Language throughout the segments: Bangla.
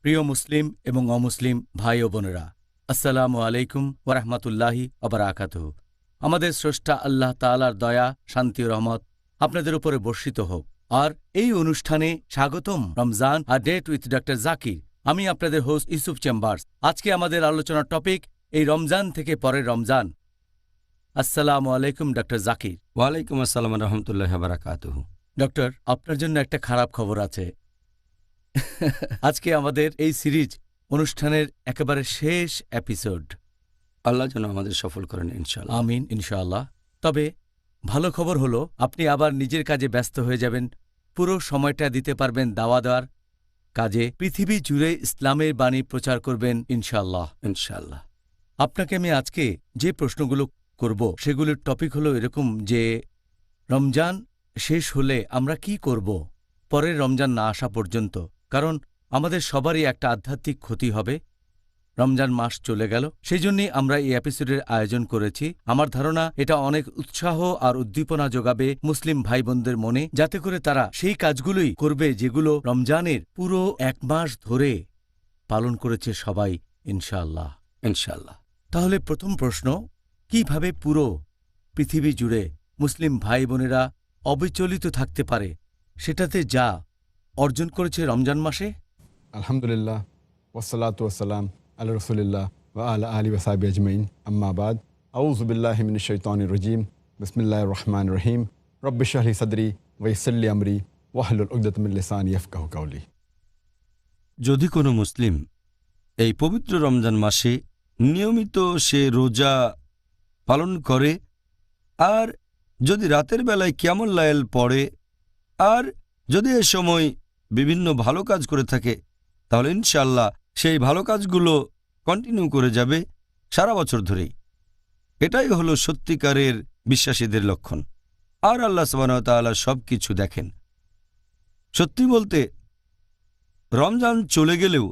প্রিয় মুসলিম এবং অমুসলিম ভাই ও বোনেরা, আসসালামু আলাইকুম ওরহমতুল্লাহি অবরাকাতুহু। আমাদের স্রষ্টা আল্লাহ তাআলার দয়া, শান্তি ও রহমত আপনাদের উপরে বর্ষিত হোক। আর এই অনুষ্ঠানে স্বাগতম রমজান আর ডেট উইথ ডক্টর জাকির। আমি আপনাদের হোস্ট ইউসুফ চেম্বার্স। আজকে আমাদের আলোচনার টপিক এই রমজান থেকে পরের রমজান। আসসালামু আলাইকুম ডক্টর জাকির। ওয়ালাইকুম আসসালাম রহমতুল্লাহি ওয়া বারাকাতুহু। ডক্টর, আপনার জন্য একটা খারাপ খবর আছে। আজকে আমাদের এই সিরিজ অনুষ্ঠানের একেবারে শেষ এপিসোড। আল্লাহ যেন আমাদের সফল করেন ইনশাআল্লাহ। আমিন, ইনশাআল্লাহ। তবে ভালো খবর হলো, আপনি আবার নিজের কাজে ব্যস্ত হয়ে যাবেন। পুরো সময়টা দিতে পারবেন দাওয়া দেওয়ার কাজে। পৃথিবী জুড়ে ইসলামের বাণী প্রচার করবেন ইনশাআল্লাহ। ইনশাআল্লাহ। আপনাকে আমি আজকে যে প্রশ্নগুলো করব সেগুলোর টপিক হলো এরকম যে রমজান শেষ হলে আমরা কি করব পরের রমজান না আসা পর্যন্ত। কারণ আমাদের সবারই একটা আধ্যাত্মিক ক্ষতি হবে। রমজান মাস চলে গেল, সেই জন্যই আমরা এই এপিসোডের আয়োজন করেছি। আমার ধারণা এটা অনেক উৎসাহ আর উদ্দীপনা যোগাবে মুসলিম ভাই বোনদের মনে, যাতে করে তারা সেই কাজগুলোই করবে যেগুলো রমজানের পুরো এক মাস ধরে পালন করেছে সবাই ইনশাআল্লাহ। ইনশাআল্লাহ। তাহলে প্রথম প্রশ্ন, কিভাবে পুরো পৃথিবী জুড়ে মুসলিম ভাই বোনেরা অবিচলিত থাকতে পারে সেটাতে যা অর্জন করেছে রমজান মাসে? আলহামদুলিল্লাহ, ওয়াসসালাতু ওয়াসসালাম আলা রাসূলিল্লাহ ওয়া আলা আলিহি ওয়া সাহবিহি আজমাইন, আম্মা বাদ। আউযু বিল্লাহি মিনাশ শাইতানির রাজীম। বিসমিল্লাহির রহমানির রহিম। রব্বি ইশরাহ লি সাদরি ওয়া ইয়াসসির লি আমরি ওয়াহলুল উকদাতাম মিন লিসানি ইয়াফকাহু কাওলি। যদি কোনো মুসলিম এই পবিত্র রমজান মাসে নিয়মিত সে রোজা পালন করে, আর যদি রাতের বেলায় কিয়ামুল লাইল পড়ে, আর যদি এ সময় বিভিন্ন ভালো কাজ করে থাকে, তাহলে ইনশাআল্লাহ সেই ভালো কাজগুলো কন্টিনিউ করে যাবে সারা বছর ধরেই। এটাই হলো সত্যিকারের বিশ্বাসীদের লক্ষণ। আর আল্লাহ সুবহানাহু ওয়া তাআলা সব কিছু দেখেন। সত্যি বলতে, রমজান চলে গেলেও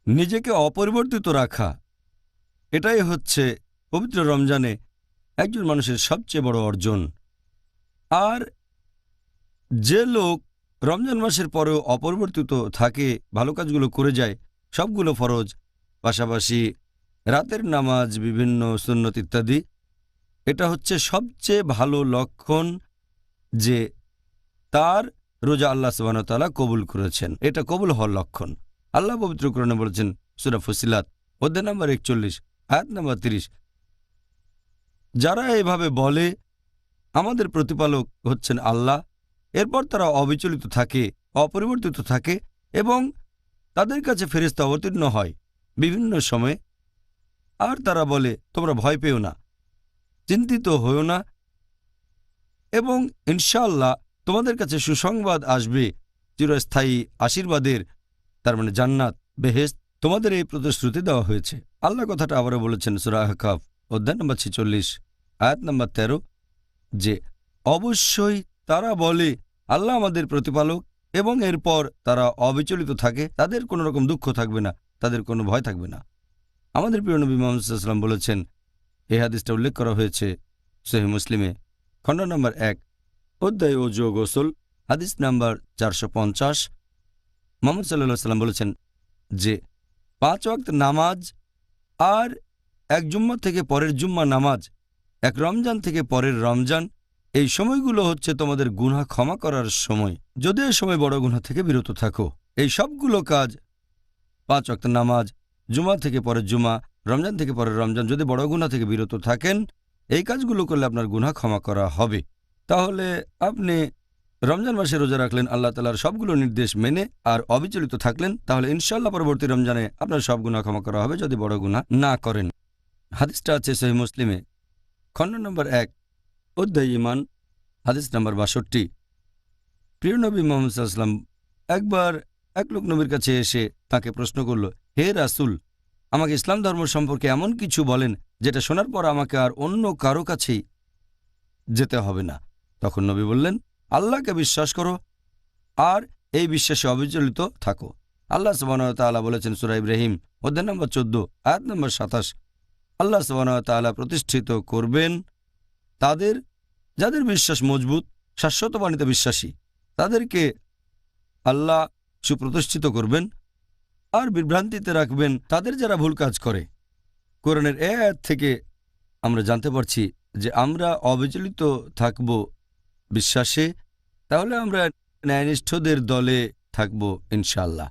নিজেকে অপরিবর্তিত রাখা, এটাই হচ্ছে পবিত্র রমজানে একজন মানুষের সবচেয়ে বড় অর্জন। আর যে লোক রমজান মাসের পরেও অপরিবর্তিত থাকে, ভালো কাজগুলো করে যায়, সবগুলো ফরজ, পাশাপাশি রাতের নামাজ, বিভিন্ন সুন্নত ইত্যাদি, এটা হচ্ছে সবচেয়ে ভালো লক্ষণ যে তার রোজা আল্লাহ সুবহানাহু ওয়া তাআলা কবুল করেছেন। এটা কবুল হওয়ার লক্ষণ। আল্লাহ পবিত্র কোরআনে বলেছেন, সূরা ফুসিলাত অধ্যায় নম্বর 41 আয়াত নম্বর 30, যারা এভাবে বলে আমাদের প্রতিপালক হচ্ছেন আল্লাহ, এরপর তারা অবিচলিত থাকে, অপরিবর্তিত থাকে, এবং তাদের কাছে ফেরেশতা অবতীর্ণ হয় বিভিন্ন সময়ে, আর তারা বলে তোমরা ভয় পেও না, চিন্তিত হও না, এবং ইনশাআল্লাহ তোমাদের কাছে সুসংবাদ আসবে, চিরস্থায়ী আশীর্বাদের, তার মানে জান্নাত, বেহেশত, তোমাদের এই প্রতিশ্রুতি দেওয়া হয়েছে। আল্লাহ কথাটা আবারও বলেছেন সূরা আহকাফ অধ্যায় নম্বর 46 আয়াত নম্বর 13, যে অবশ্যই তারা বলে আল্লাহ আমাদের প্রতিপালক, এবং এরপর তারা অবিচলিত থাকে, তাদের কোনো রকম দুঃখ থাকবে না, তাদের কোনো ভয় থাকবে না। আমাদের প্রিয় নবী মুহাম্মদ সাল্লাল্লাহু আলাইহি ওয়াসাল্লাম বলেছেন, এই হাদিসটা উল্লেখ করা হয়েছে সহিহ মুসলিমে, খণ্ড নম্বর 1 অধ্যায় ওযু ও গোসল, হাদিস নাম্বার 450। মুহাম্মদ সাল্লাল্লাহু আলাইহি ওয়াসাল্লাম বলেছেন যে 5 ওয়াক্ত নামাজ, আর এক জুম্মা থেকে পরের জুম্মা নামাজ, এক রমজান থেকে পরের রমজান, এই সময়গুলো হচ্ছে তোমাদের গুনাহ ক্ষমা করার সময়, যদি এই সময় বড় গুনাহ থেকে বিরত থাকো। এই সবগুলো কাজ, 5 ওয়াক্ত নামাজ, জুমা থেকে পরের জুমা, রমজান থেকে পরের রমজান, যদি বড় গুনাহ থেকে বিরত থাকেন, এই কাজগুলো করলে আপনার গুনাহ ক্ষমা করা হবে। তাহলে আপনি রমজান মাসে রোজা রাখলেন আল্লাহ তাআলার সবগুলো নির্দেশ মেনে, আর অবিচলিত থাকলেন, তাহলে ইনশাআল্লাহ পরবর্তী রমজানে আপনার সব গুনাহ ক্ষমা করা হবে যদি বড় গুনাহ না করেন। হাদিসটা আছে সহিহ মুসলিমে, খণ্ড নম্বর 1 অধ্যায় ঈমান, হাদিস নাম্বার 62। প্রিয় নবী মুহাম্মদ সাল্লাল্লাহু আলাইহি ওয়াসাল্লাম একবার এক লোক নবীর কাছে এসে তাকে প্রশ্ন করল, হে রাসূল, আমাকে ইসলাম ধর্ম সম্পর্কে এমন কিছু বলেন যেটা শোনার পর আমাকে আর অন্য কারো কাছেই যেতে হবে না। তখন নবী বললেন, আল্লাহকে বিশ্বাস করো আর এই বিশ্বাসে অবিচলিত থাকো। আল্লাহ সুবহানাহু ওয়া তাআলা বলেছেন সূরা ইব্রাহিম অধ্যায় নম্বর 14 আয়াত নম্বর 27, আল্লাহ সুবহানাহু ওয়া তাআলা প্রতিষ্ঠিত করবেন তাদের যাদের বিশ্বাস মজবুত, শাশ্বত বাণীতে বিশ্বাসী, তাদেরকে আল্লাহ সুপ্রতিষ্ঠিত করবেন, আর বিভ্রান্তিতে রাখবেন তাদের যারা ভুল কাজ করে। কোরআনের এই আয়াত থেকে আমরা জানতে পারছি যে আমরা অবিচলিত থাকব বিশ্বাসে, তাহলে আমরা ন্যায়নিষ্ঠদের দলে থাকব ইনশাআল্লাহ।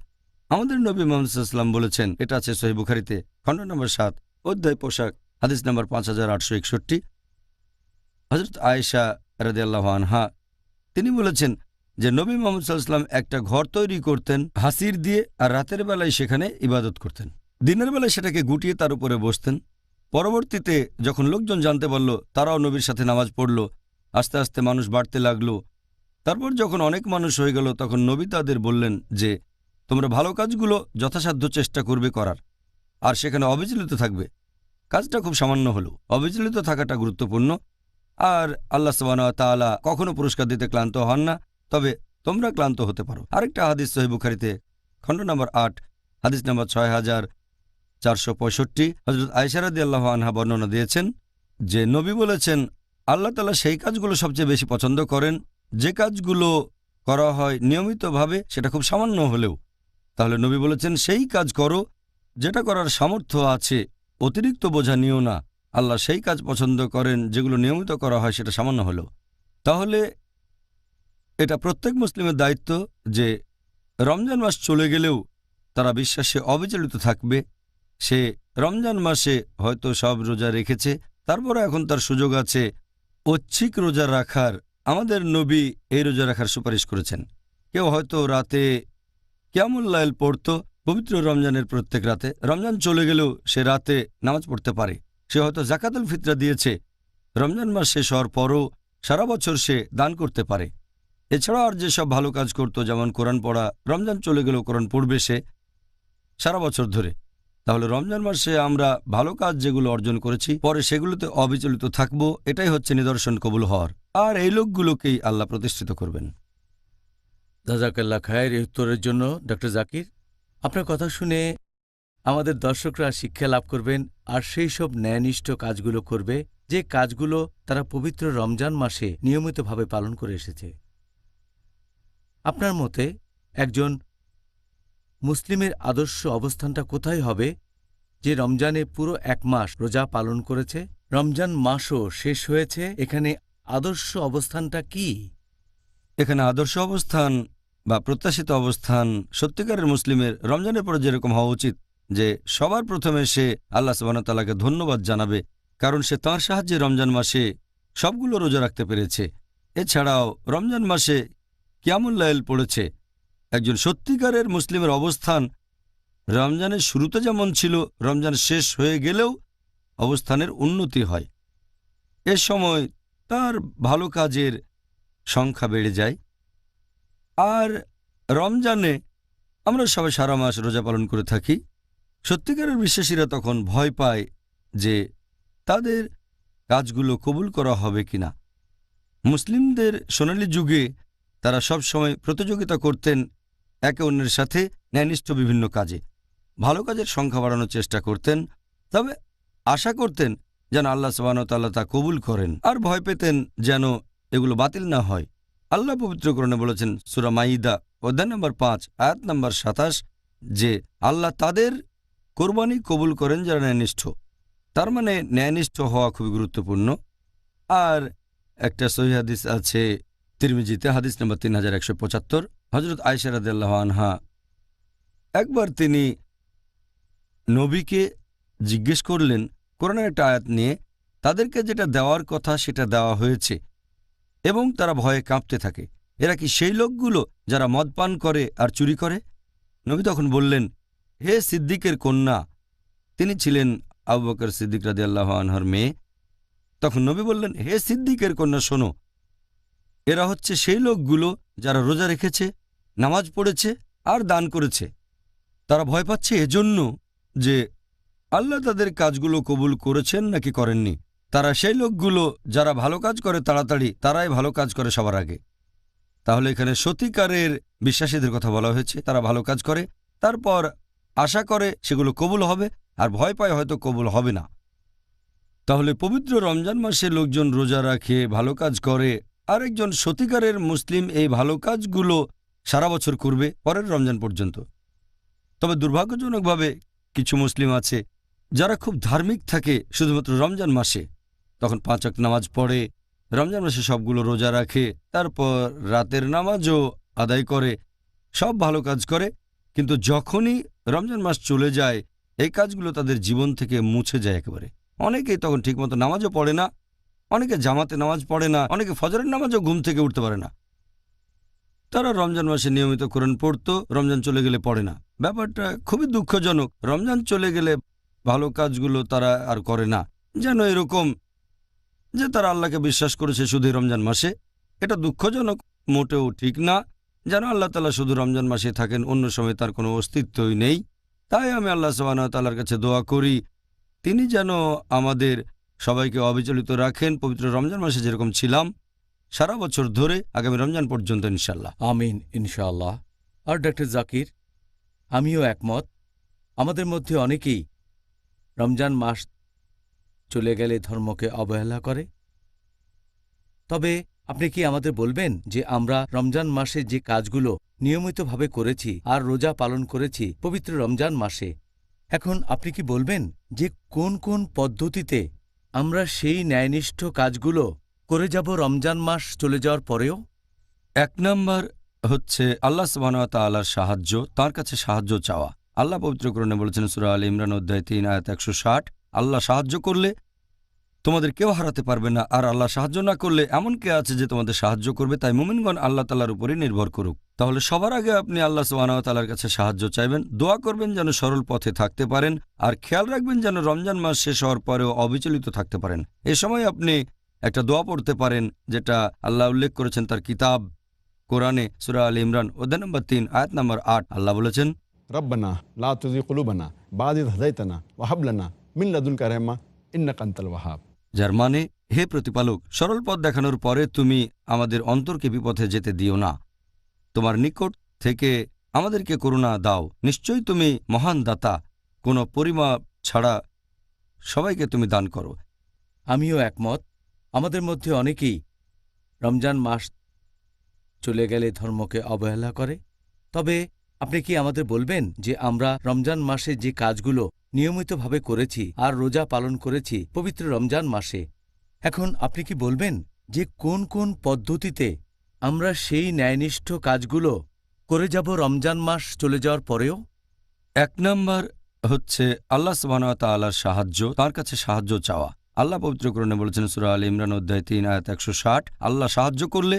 আমাদের নবী মুহাম্মদ সাল্লাল্লাহু আলাইহি ওয়াসাল্লাম বলেছেন, এটা আছে সহিহ বুখারীতে, খণ্ড নম্বর 7, অধ্যায় পোশাক, হাদিস নম্বর 5861। হযরত আয়েশা রাদিয়াল্লাহু আনহা তিনি বলেছেন যে নবী মুহাম্মদ সাল্লাল্লাহু আলাইহি ওয়াসাল্লাম একটা ঘর তৈরি করতেন হাসির দিয়ে, আর রাতের বেলায় সেখানে ইবাদত করতেন। দিনের বেলায় সেটাকে গুটিয়ে তার উপরে বসতেন। পরবর্তীতে যখন লোকজন জানতে পারল, তারাও নবীর সাথে নামাজ পড়ল, আস্তে আস্তে মানুষ বাড়তে লাগলো। তারপর যখন অনেক মানুষ হয়ে গেল, তখন নবী তাদের বললেন যে তোমরা ভালো কাজগুলো যথাসাধ্য চেষ্টা করবে করার, আর সেখানে অবিচলিত থাকবে। কাজটা খুব সামান্য হলেও অবিচলিত থাকাটা গুরুত্বপূর্ণ। আর আল্লাহ সুবহানাহু ওয়া তাআলা কখনো পুরস্কার দিতে ক্লান্ত হন না, তবে তোমরা ক্লান্ত হতে পারো। আরেকটা হাদিস সহিহ বুখারীতে, খণ্ড নম্বর 8, হাদিস নম্বর 6465। হযরত আয়েশা রাদিয়াল্লাহু আনহা বর্ণনা দিয়েছেন যে নবী বলেছেন, আল্লাহ তাআলা সেই কাজগুলো সবচেয়ে বেশি পছন্দ করেন যে কাজগুলো করা হয় নিয়মিতভাবে, সেটা খুব সামান্য হলেও। তাহলে নবী বলেছেন সেই কাজ করো যেটা করার সামর্থ্য আছে, অতিরিক্ত বোঝা নিও না। আল্লাহ সেই কাজ পছন্দ করেন যেগুলো নিয়মিত করা হয়, সেটা সামান্য হলেও। তাহলে এটা প্রত্যেক মুসলিমের দায়িত্ব যে রমজান মাস চলে গেলেও তারা বিশ্বাসে অবিচলিত থাকবে। সে রমজান মাসে হয়তো সব রোজা রেখেছে, তারপরে এখন তার সুযোগ আছে ঐচ্ছিক রোজা রাখার। আমাদের নবী এই রোজা রাখার সুপারিশ করেছেন। কেউ হয়তো রাতে কিয়ামুল লাইল পড়ত, পবিত্র রমজানের প্রত্যেক রাতে। রমজান চলে গেলেও সে রাতে নামাজ পড়তে পারে। সে হয়তো যাকাতুল ফিতরা দিয়েছে, রমজান মাস শেষ হওয়ার পরও সারা বছর সে দান করতে পারে। এছাড়া আর যেসব ভালো কাজ করত, যেমন কোরআন পড়া, রমজান চলে গেলেও কোরআন পড়বে সে সারা বছর ধরে। তাহলে রমজান মাসে আমরা ভালো কাজ যেগুলো অর্জন করেছি, পরে সেগুলোতে অবিচলিত থাকব। এটাই হচ্ছে নিদর্শন কবুল হওয়ার। আর এই লোকগুলোকেই আল্লাহ প্রতিষ্ঠিত করবেন। জাযাকাল্লাহ খায়ের এই উত্তরের জন্য ডক্টর জাকির। আপনার কথা শুনে আমাদের দর্শকরা শিক্ষা লাভ করবেন, আর সেই সব ন্যায়নিষ্ঠ কাজগুলো করবে যে কাজগুলো তারা পবিত্র রমজান মাসে নিয়মিতভাবে পালন করে এসেছে। আপনার মতে একজন মুসলিমের আদর্শ অবস্থানটা কোথায় হবে যে রমজানে পুরো 1 মাস রোজা পালন করেছে, রমজান মাসও শেষ হয়েছে, এখানে আদর্শ অবস্থানটা কি? এখানে আদর্শ অবস্থান বা প্রত্যাশিত অবস্থান সত্যিকারের মুসলিমের রমজানের পরে যেরকম হওয়া উচিত, যে সবার প্রথমে সে আল্লাহ সুবহানাহু ওয়া তাআলাকে ধন্যবাদ জানাবে, কারণ সে তাঁর সাহায্যে রমজান মাসে সবগুলো রোজা রাখতে পেরেছে। এছাড়াও রমজান মাসে কিয়ামুল লাইল পড়েছে। একজন সত্যিকারের মুসলিমের অবস্থান রমজানের শুরুতে যেমন ছিল, রমজান শেষ হয়ে গেলেও অবস্থানের উন্নতি হয়। এ সময় তার ভালো কাজের সংখ্যা বেড়ে যায়। আর রমজানে আমরা সবাই সারা মাস রোজা পালন করে থাকি। সত্যিকারের বিশ্বাসীরা তখন ভয় পায় যে তাদের কাজগুলো কবুল করা হবে কিনা। মুসলিমদের সোনালী যুগে তারা সব সময় প্রতিযোগিতা করতেন একে অন্যের সাথে ন্যায়নিষ্ঠ বিভিন্ন কাজে। ভালো কাজের সংখ্যা বাড়ানোর চেষ্টা করতেন, তবে আশা করতেন যেন আল্লাহ সুবহানাহু ওয়া তাআলা তা কবুল করেন, আর ভয় পেতেন যেন এগুলো বাতিল না হয়। আল্লাহ পবিত্র কোরআনে বলেছেন, সূরা মাইদা অধ্যায় নম্বর 5 আয়াত নম্বর 27, যে আল্লাহ তাদের কোরবানি কবুল করেন যারা ন্যায়নিষ্ঠ। তার মানে ন্যায়নিষ্ঠ হওয়া খুবই গুরুত্বপূর্ণ। আর একটা সহিহ হাদিস আছে তিরমিজিতে, হাদিস নম্বর 3175। হযরত আয়েশা রাদিয়াল্লাহু আনহা একবার তিনি নবীকে জিজ্ঞেস করলেন কোরআনের একটা আয়াত নিয়ে, তাদেরকে যেটা দেওয়ার কথা সেটা দেওয়া হয়েছে এবং তারা ভয়ে কাঁপতে থাকে। এরা কি সেই লোকগুলো যারা মদ পান করে আর চুরি করে? নবী তখন বললেন, হে সিদ্দিকের কন্যা। তিনি ছিলেন আবু বকর সিদ্দিক রাদিয়াল্লাহু আনহুর মেয়ে। তখন নবী বললেন, হে সিদ্দিকের কন্যা, শোনো, এরা হচ্ছে সেই লোকগুলো যারা রোজা রেখেছে, নামাজ পড়েছে আর দান করেছে। তারা ভয় পাচ্ছে এজন্য যে আল্লাহ তাদের কাজগুলো কবুল করেছেন নাকি করেননি। তারা সেই লোকগুলো যারা ভালো কাজ করে তাড়াতাড়ি, তারাই ভালো কাজ করে সবার আগে। তাহলে এখানে সত্যিকারের বিশ্বাসীদের কথা বলা হয়েছে। তারা ভালো কাজ করে, তারপর আশা করে সেগুলো কবুল হবে, আর ভয় পায় হয়তো কবুল হবে না। তাহলে পবিত্র রমজান মাসে লোকজন রোজা রাখে, ভালো কাজ করে, আর একজন সত্যিকারের মুসলিম এই ভালো কাজগুলো সারা বছর করবে পরের রমজান পর্যন্ত। তবে দুর্ভাগ্যজনকভাবে কিছু মুসলিম আছে যারা খুব ধার্মিক থাকে শুধুমাত্র রমজান মাসে, তখন 5 ওয়াক্ত নামাজ পড়ে, রমজান মাসে সবগুলো রোজা রাখে, তারপর রাতের নামাজও আদায় করে, সব ভালো কাজ করে, কিন্তু যখনই রমজান মাস চলে যায় এই কাজগুলো তাদের জীবন থেকে মুছে যায় একেবারে। অনেকেই তখন ঠিকমতো নামাজও পড়ে না, অনেকে জামাতে নামাজ পড়ে না, অনেকে ফজরের নামাজও ঘুম থেকে উঠতে পারে না। তারা রমজান মাসে নিয়মিত কোরআন পড়তো, রমজান চলে গেলে পড়ে না। ব্যাপারটা খুবই দুঃখজনক। রমজান চলে গেলে ভালো কাজগুলো তারা আর করে না, যেন এরকম যে তারা আল্লাহকে বিশ্বাস করেছে শুধু রমজান মাসে। এটা দুঃখজনক, মোটেও ঠিক না। যেন আল্লাহ তাআলা শুধু রমজান মাসে থাকেন, অন্য সময় তার কোনো অস্তিত্বই নেই। তাই আমি আল্লাহ সুবহানাহু ওয়া তাআলার কাছে দোয়া করি তিনি যেন আমাদের সবাইকে অবিচলিত রাখেন, পবিত্র রমজান মাসে যেরকম ছিলাম সারা বছর ধরে আগামী রমজান পর্যন্ত ইনশাল্লাহ। আমিন ইনশাআল্লাহ। আর ডক্টর জাকির, আমিও একমত। আমাদের মধ্যে অনেকেই রমজান মাস চলে গেলে ধর্মকে অবহেলা করে। তবে আপনি কি আমাদের বলবেন যে আমরা রমজান মাসে যে কাজগুলো নিয়মিতভাবে করেছি আর রোজা পালন করেছি পবিত্র রমজান মাসে, এখন আপনি কি বলবেন যে কোন কোন পদ্ধতিতে আমরা সেই ন্যায়নিষ্ঠ কাজগুলো করে যাব রমজান মাস চলে যাওয়ার পরেও? 1 নম্বর হচ্ছে আল্লাহ সুবহানাহু ওয়া তাআলার সাহায্য, তার কাছে সাহায্য চাওয়া। আল্লাহ পবিত্র কোরআনে বলেছেন সূরা আলে ইমরান অধ্যায় 3 আয়াত 160, আল্লাহ সাহায্য করলে তোমাদের কেউ হারাতে পারবে না, আর আল্লাহ সাহায্য না করলে এমন কে আছে যে তোমাদের সাহায্য করবে। তাই মুমিনগণ আল্লাহ তাআলার উপরই নির্ভর করুক। তাহলে সবার আগে আপনি আল্লাহ সুবহানাহু ওয়া তাআলার কাছে সাহায্য চাইবেন, দোয়া করবেন যেন সরল পথে থাকতে পারেন, আর খেয়াল রাখবেন যেন রমজান মাস শেষ হওয়ার পরেও অবিচলিত থাকতে পারেন। এ সময় আপনি একটা দোয়া পড়তে পারেন যেটা আল্লাহ উল্লেখ করেছেন তার কিতাব কোরআনে সূরা আলে ইমরান অধ্যায় নম্বর 3 আয়াত নম্বর 8। আল্লাহ বলেছেন, রব্বানা লা তুযিগ কুলুবানা বা'দা ইয হাদাইতানা ওয়া হাব লানা মিন লাদুনকা রাহমা ইন্নাকা আনতাল ওয়াহ্হাব। যার মানে, হে প্রতিপালক, সরল পথ দেখানোর পরে তুমি আমাদের অন্তরকে বিপথে যেতে দিও না, তোমার নিকট থেকে আমাদেরকে করুণা দাও, নিশ্চয়ই তুমি মহান দাতা, কোনো পরিমাপ ছাড়া সবাইকে তুমি দান করো। আমিও একমত। আমাদের মধ্যে অনেকেই রমজান মাস চলে গেলে ধর্মকে অবহেলা করে। তবে আপনি কি আমাদের বলবেন যে আমরা রমজান মাসে যে কাজগুলো নিয়মিতভাবে করেছি আর রোজা পালন করেছি পবিত্র রমজান মাসে, এখন আপনি কি বলবেন যে কোন কোন পদ্ধতিতে আমরা সেই ন্যায়নিষ্ঠ কাজগুলো করে যাব রমজান মাস চলে যাওয়ার পরেও? 1 নম্বর হচ্ছে আল্লাহ সুবহানাহু ওয়া তাআলার সাহায্য, তার কাছে সাহায্য চাওয়া। আল্লাহ পবিত্র কোরআনে বলেছেন সূরা আলে ইমরান অধ্যায় 3 আয়াত 160, আল্লাহ সাহায্য করলে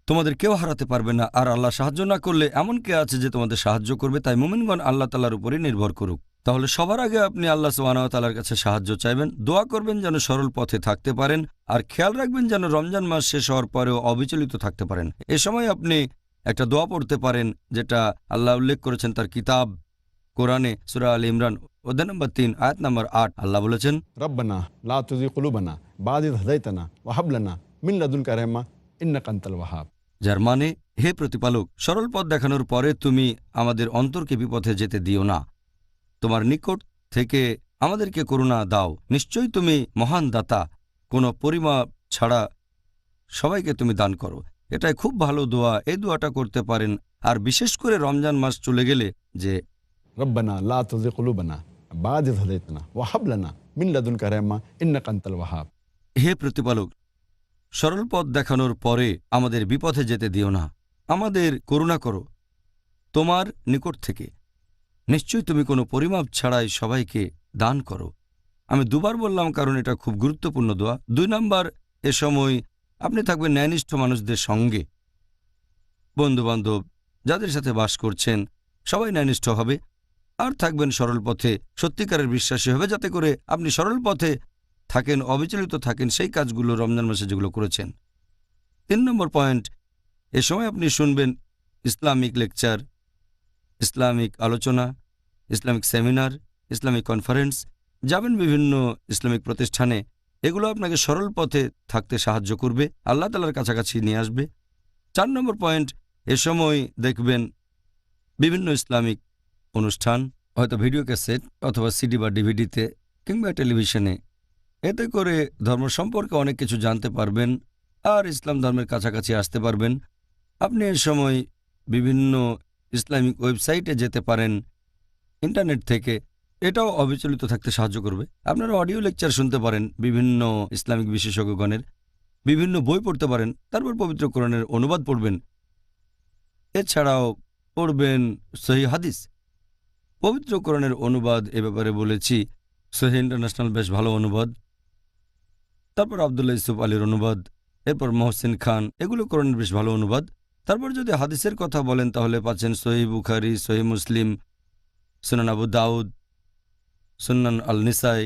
তোমাদের কেউ হারাতে পারবে না, আর আল্লাহ সাহায্য না করলে এমন কে আছে যে তোমাদের সাহায্য করবে। তাই মুমিনগণ আল্লাহ তাআলার উপরই নির্ভর করুক। তাহলে সবার আগে আপনি আল্লাহ সুবহানাহু ওয়া তাআলার কাছে সাহায্য চাইবেন, দোয়া করবেন যেন সরল পথে থাকতে পারেন, আর খেয়াল রাখবেন যেন রমজান মাস শেষ হওয়ার পরেও অবিচলিত থাকতে পারেন। এ সময় আপনি একটা দোয়া পড়তে পারেন যেটা আল্লাহ উল্লেখ করেছেন তার কিতাব কোরআনে সূরা আলে ইমরান অধ্যায় নম্বর 3 আয়াত নম্বর 8। আল্লাহ বলেছেন, রব্বানা লা তুযিগ কুলুবানা বা'দা ইয হাদাইতানা ওয়া হাব লানা মিন লাদুনকা রাহমা ইন্নাকা আনতাল ওয়াহ্হাব। যার মানে, হে প্রতিপালক, সরল পথ দেখানোর পরে তুমি আমাদের অন্তরকে বিপথে যেতে দিও না, তোমার নিকট থেকে আমাদেরকে করুণা দাও, নিশ্চয়ই তুমি মহান দাতা, কোনো পরিমাপ ছাড়া সবাইকে তুমি দান করো। এটাই খুব ভালো দোয়া, এই দোয়াটা করতে পারেন। আর বিশেষ করে রমজান মাস চলে গেলে যে রব্বানা লা তুযিগ কুলুবানা বা'দা ইয হাদাইতানা ওয়া হাব লানা মিন লাদুনকা রাহমা ইন্নাকা আনতাল ওয়াহ্হাব। হে প্রতিপালক, সরল পথ দেখানোর পরে আমাদের বিপথে যেতে দিও না, আমাদের করুণা করো তোমার নিকট থেকে, নিশ্চয়ই তুমি কোনো পরিমাপ ছাড়াই সবাইকে দান করো। আমি দুবার বললাম কারণ এটা খুব গুরুত্বপূর্ণ দোয়া। 2 নম্বর, এ সময় আপনি থাকবেন ন্যায়নিষ্ঠ মানুষদের সঙ্গে, বন্ধুবান্ধব যাদের সাথে বাস করছেন সবাই ন্যায়নিষ্ঠ হবে, আর থাকবেন সরল পথে, সত্যিকারের বিশ্বাসী হবে, যাতে করে আপনি সরল পথে থাকেন, অবিচলিত থাকেন সেই কাজগুলো রমজান মাসে যেগুলো করেছেন। 3 নম্বর পয়েন্ট, এ সময় আপনি শুনবেন ইসলামিক লেকচার, ইসলামিক আলোচনা, ইসলামিক সেমিনার, ইসলামিক কনফারেন্স, যাবেন বিভিন্ন ইসলামিক প্রতিষ্ঠানে। এগুলো আপনাকে সরল পথে থাকতে সাহায্য করবে, আল্লাহ তাআলার কাছাকাছি নিয়ে আসবে। 4 নম্বর পয়েন্ট, এ সময় দেখবেন বিভিন্ন ইসলামিক অনুষ্ঠান, হয়তো ভিডিও ক্যাসেট অথবা সিডি বা ডিভিডিতে কিংবা টেলিভিশনে। এতে করে ধর্ম সম্পর্কে অনেক কিছু জানতে পারবেন আর ইসলাম ধর্মের কাছাকাছি আসতে পারবেন। আপনি এ সময় বিভিন্ন ইসলামিক ওয়েবসাইটে যেতে পারেন, ইন্টারনেট থেকে, এটাও অবিচলিত থাকতে সাহায্য করবে। আপনারা অডিও লেকচার শুনতে পারেন বিভিন্ন ইসলামিক বিশেষজ্ঞগণের, বিভিন্ন বই পড়তে পারেন, তারপর পবিত্র কোরআনের অনুবাদ পড়বেন। এছাড়াও পড়বেন সহিহ হাদিস। পবিত্র কোরআনের অনুবাদ এ ব্যাপারে বলেছি, সহিহ ইন্টারন্যাশনাল বেশ ভালো অনুবাদ। তারপর আবদুল্লাহ ইউসুফ আলীর অনুবাদ, এরপর মহসিন খান, এগুলো কোরআনের বেশ ভালো অনুবাদ। তারপর যদি হাদিসের কথা বলেন তাহলে পাচ্ছেন সহিহ বুখারী, সহিহ মুসলিম, সুনান আবু দাউদ, সুনান আল নিসাই,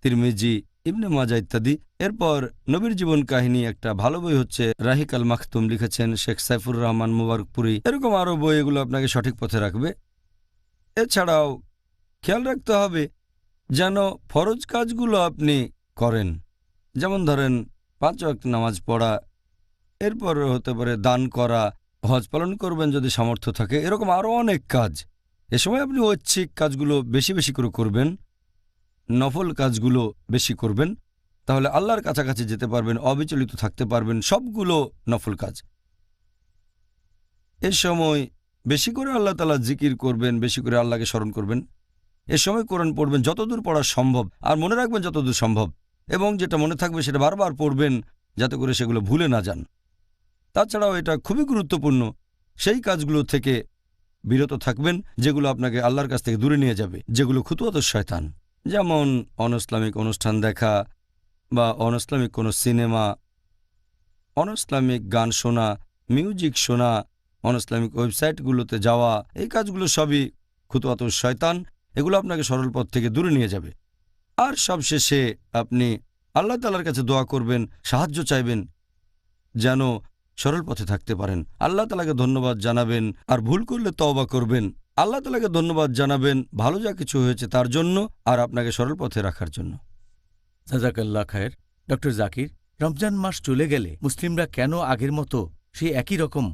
তিরমিজি, ইবনে মাজা ইত্যাদি। এরপর নবীর জীবন কাহিনী একটা ভালো বই হচ্ছে রাহিক আল মাখতুম, লিখেছেন শেখ সাইফুর রহমান মুবারকপুরি। এরকম আরও বই, এগুলো আপনাকে সঠিক পথে রাখবে। এছাড়াও খেয়াল রাখতে হবে যেন ফরজ কাজগুলো আপনি করেন, যেমন ধরেন 5 ওয়াক্ত নামাজ পড়া, এরপর হতে পারে দান করা, হজ পালন করবেন যদি সামর্থ্য থাকে, এরকম আরও অনেক কাজ। এ সময় আপনি ঐচ্ছিক কাজগুলো বেশি বেশি করে করবেন, নফল কাজগুলো বেশি করবেন, তাহলে আল্লাহর কাছাকাছি যেতে পারবেন, অবিচলিত থাকতে পারবেন। সবগুলো নফল কাজ। এ সময় বেশি করে আল্লাহ তাআলা জিকির করবেন, বেশি করে আল্লাহকে স্মরণ করবেন। এ সময় কোরআন পড়বেন যতদূর পড়া সম্ভব, আর মনে রাখবেন যতদূর সম্ভব, এবং যেটা মনে থাকবে সেটা বারবার পড়বেন যাতে করে সেগুলো ভুলে না যান। তাছাড়াও এটা খুবই গুরুত্বপূর্ণ, সেই কাজগুলো থেকে বিরত থাকবেন যেগুলো আপনাকে আল্লাহর কাছ থেকে দূরে নিয়ে যাবে, যেগুলো খুতুয়াত শয়তান, যেমন অনইসলামিক অনুষ্ঠান দেখা বা অনইসলামিক কোনো সিনেমা, অনইসলামিক গান শোনা, মিউজিক শোনা, অনইসলামিক ওয়েবসাইটগুলোতে যাওয়া। এই কাজগুলো সবই খুতুয়াত শয়তান, এগুলো আপনাকে সরল পথ থেকে দূরে নিয়ে যাবে। আর সবশেষে আপনি আল্লাহ তাআলার কাছে দোয়া করবেন, সাহায্য চাইবেন যেন সরল পথে থাকতে পারেন। আল্লাহ তাআলাকে ধন্যবাদ জানাবেন, আর ভুল করলে তওবা করবেন। আল্লাহ তাআলাকে ধন্যবাদ জানাবেন ভালো যা কিছু হয়েছে তার জন্য, আর আপনাকে সরল পথে রাখার জন্য। জাযাকাল্লাহ খায়ের। ডক্টর জাকির, রমজান মাস চলে গেলে মুসলিমরা কেন আগের মতো সেই একই রকম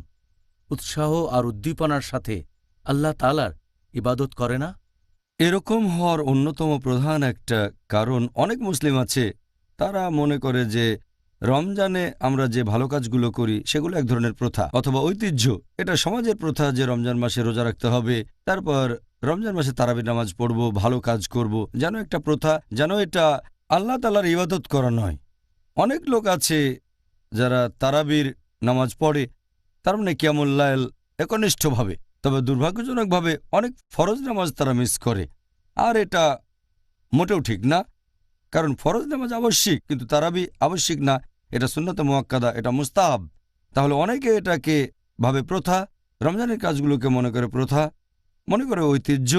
উৎসাহ আর উদ্দীপনার সাথে আল্লাহ তাআলার ইবাদত করে না? এরকম হওয়ার অন্যতম প্রধান একটা কারণ, অনেক মুসলিম আছে তারা মনে করে যে রমজানে আমরা যে ভালো কাজগুলো করি সেগুলো এক ধরনের প্রথা অথবা ঐতিহ্য। এটা সমাজের প্রথা যে রমজান মাসে রোজা রাখতে হবে, তারপর রমজান মাসে তারাবির নামাজ পড়ব, ভালো কাজ করব, যেন একটা প্রথা, যেন এটা আল্লাহ তাআলার ইবাদত করা নয়। অনেক লোক আছে যারা তারাবির নামাজ পড়ে, তার মানে কিয়ামুল লাইল একনিষ্ঠভাবে, তবে দুর্ভাগ্যজনকভাবে অনেক ফরজ নামাজ তারা মিস করে। আর এটা মোটেও ঠিক না, কারণ ফরজ নামাজ আবশ্যিক, কিন্তু তারাবি আবশ্যিক না। এটা সুন্নাতে মুআক্কাদা, এটা মুস্তাহাব। তাহলে অনেকে এটাকে ভাবে প্রথা, রমজানের কাজগুলোকে মনে করে প্রথা, মনে করে ঐতিহ্য।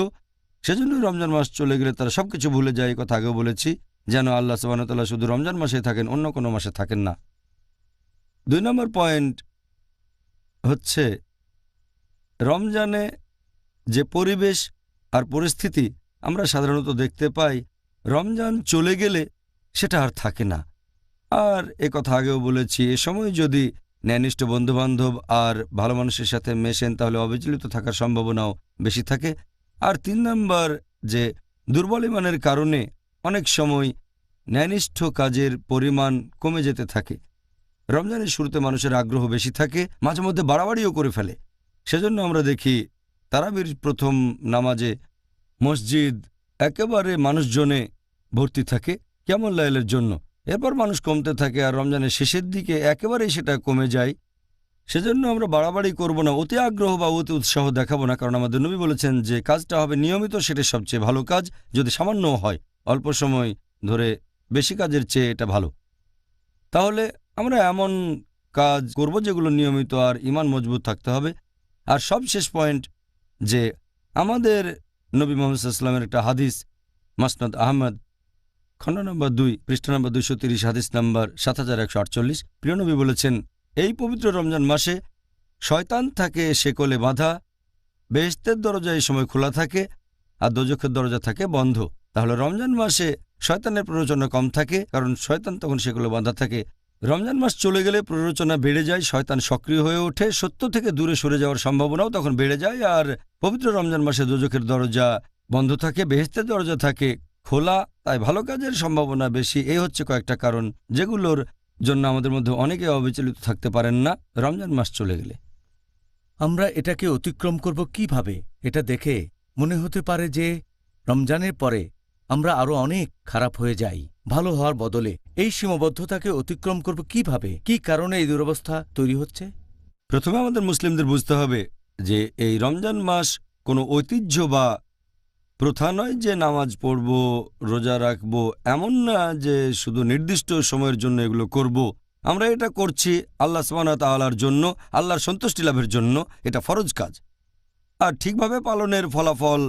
সেজন্য রমজান মাস চলে গেলে তারা সবকিছু ভুলে যায়। এই কথা আগেও বলেছি, যেন আল্লাহ সুবহানাহু ওয়া তাআলা শুধু রমজান মাসে থাকেন, অন্য কোনো মাসে থাকেন না। 2 নম্বর পয়েন্ট হচ্ছে রমজানে যে পরিবেশ আর পরিস্থিতি আমরা সাধারণত দেখতে পাই, রমজান চলে গেলে সেটা আর থাকে না। আর এ কথা আগেও বলেছি, এ সময় যদি ন্যায়নিষ্ঠ বন্ধুবান্ধব আর ভালো মানুষের সাথে মেশেন তাহলে অবিচলিত থাকার সম্ভাবনাও বেশি থাকে। আর 3 নম্বর, যে দুর্বল ইমানের কারণে অনেক সময় ন্যায়নিষ্ঠ কাজের পরিমাণ কমে যেতে থাকে। রমজানের শুরুতে মানুষের আগ্রহ বেশি থাকে, মাঝে মধ্যে বাড়াবাড়িও করে ফেলে। সেজন্য আমরা দেখি তারাবির প্রথম নামাজে মসজিদ একেবারে মানুষজনে ভর্তি থাকে কিয়ামুল লাইলের জন্য। এরপর মানুষ কমতে থাকে, আর রমজানের শেষের দিকে একেবারেই সেটা কমে যায়। সেজন্য আমরা বাড়াবাড়ি করব না, অতি আগ্রহ বা অতি উৎসাহ দেখাবো না, কারণ আমাদের নবী বলেছেন যে কাজটা হবে নিয়মিত সেটা সবচেয়ে ভালো কাজ। যদি সামান্যও হয়, অল্প সময় ধরে বেশি কাজের চেয়ে এটা ভালো। তাহলে আমরা এমন কাজ করব যেগুলো নিয়মিত, আর ঈমান মজবুত থাকতে হবে। আর সবশেষ পয়েন্ট, যে আমাদের নবী মুহাম্মদ সাল্লাল্লাহু আলাইহি ওয়াসাল্লামের একটা হাদিস, মাসনাদ আহমদ, খণ্ড নম্বর 2, পৃষ্ঠা নম্বর 230, হাদিস নম্বর 7148। প্রিয় নবী বলেছেন, এই পবিত্র রমজান মাসে শয়তান থাকে শেকলে বাঁধা, বেহেশতের দরজা এই সময় খোলা থাকে, আর দোজখের দরজা থাকে বন্ধ। তাহলে রমজান মাসে শয়তানের প্ররোচনা কম থাকে, কারণ শয়তান তখন শেকলে বাঁধা থাকে। রমজান মাস চলে গেলে প্ররোচনা বেড়ে যায়, শয়তান সক্রিয় হয়ে ওঠে, সত্য থেকে দূরে সরে যাওয়ার সম্ভাবনাও তখন বেড়ে যায়। আর পবিত্র রমজান মাসে দোজখের দরজা বন্ধ থাকে, বেহেশতের দরজা থাকে খোলা, তাই ভালো কাজের সম্ভাবনা বেশি। এই হচ্ছে কয়েকটা কারণ যেগুলোর জন্য আমাদের মধ্যে অনেকে অবিচলিত থাকতে পারেন না রমজান মাস চলে গেলে। আমরা এটাকে অতিক্রম করব কিভাবে? এটা দেখে মনে হতে পারে যে রমজানের পরে আমরা আরও অনেক খারাপ হয়ে যাই ভালো হওয়ার বদলে। এই সীমাবদ্ধতাকে অতিক্রম করব কিভাবে? কি কারণে এই দুরবস্থা তৈরি হচ্ছে? প্রথমে আমাদের মুসলিমদের বুঝতে হবে যে এই রমজান মাস কোনো ঐতিহ্য বা প্রথা নয় যে নামাজ পড়ব, রোজা রাখব, এমন না যে শুধু নির্দিষ্ট সময়ের জন্য এগুলো করব। আমরা এটা করছি আল্লাহ সুবহানাহু ওয়া তাআলার জন্য, আল্লাহর সন্তুষ্টি লাভের জন্য। এটা ফরজ কাজ, আর ঠিকভাবে পালনের ফলাফল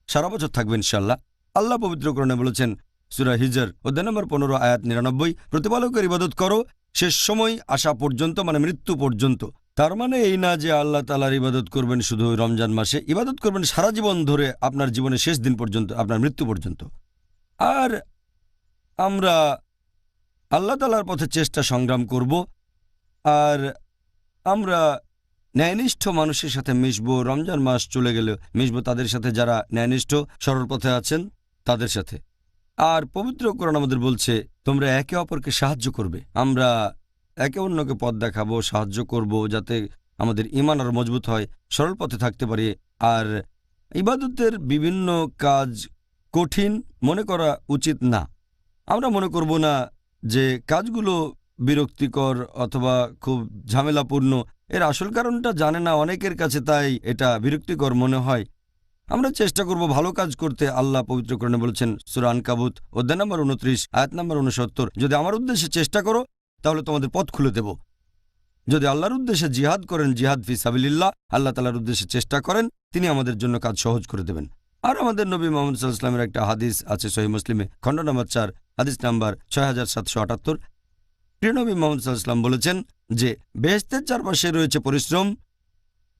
সারা বছর থাকবে ইনশাআল্লাহ। আল্লাহ পবিত্র কোরআনে বলেছেন, সূরা হিজর অধ্যায় নম্বর 15 আয়াত 99, প্রতিপালকের ইবাদত করো শেষ সময় আসা পর্যন্ত, মানে মৃত্যু পর্যন্ত। তার মানে এই না যে আল্লাহ তাআলার ইবাদত করবেন শুধু রমজান মাসে, ইবাদত করবেন সারা জীবন ধরে, আপনার জীবনের শেষ দিন পর্যন্ত, আপনার মৃত্যু পর্যন্ত। আর আমরা আল্লাহ তাআলার পথে চেষ্টা সংগ্রাম করব, আর আমরা ন্যায়নিষ্ঠ মানুষের সাথে মিশব। রমজান মাস চলে গেলে মিশব তাদের সাথে যারা ন্যায়নিষ্ঠ সরল পথে আছেন, তাদের সাথে। আর পবিত্র কোরআন আমাদের বলছে তোমরা একে অপরকে সাহায্য করবে। আমরা একে অন্যকে পথ দেখাবো, সাহায্য করব, যাতে আমাদের ঈমান আরও মজবুত হয়, সরল পথে থাকতে পারি। আর ইবাদতের বিভিন্ন কাজ কঠিন মনে করা উচিত না। আমরা মনে করব না যে কাজগুলো বিরক্তিকর অথবা খুব ঝামেলাপূর্ণ। এর আসল কারণটা জানে না অনেকের কাছে, তাই এটা বিরক্তিকর মনে হয়। আমরা চেষ্টা করব ভালো কাজ করতে। আল্লাহ পবিত্র কোরআনে বলেছেন, সূরা আনকাবুত অধ্যায় নম্বর 29 আয়াত নম্বর 69, যদি আমার উদ্দেশ্যে চেষ্টা করো তাহলে তোমাদের পথ খুলে দেব। যদি আল্লাহর উদ্দেশ্যে জিহাদ করেন, জিহাদ ফি সাবিলিল্লাহ, আল্লাহ তাআলার উদ্দেশ্যে চেষ্টা করেন, তিনি আমাদের জন্য কাজ সহজ করে দেবেন। আর আমাদের নবী মুহাম্মদ সাল্লাল্লাহু আলাইহি ওয়াসাল্লামের একটা হাদিস আছে সহিহ মুসলিমে, খণ্ড নম্বর 4 হাদিস নাম্বার 6778। প্রিয় নবী মুহাম্মদ সাল্লাল্লাহু আলাইহি ওয়াসাল্লাম বলেছেন যে বেহেশতের চারপাশে রয়েছে পরিশ্রম,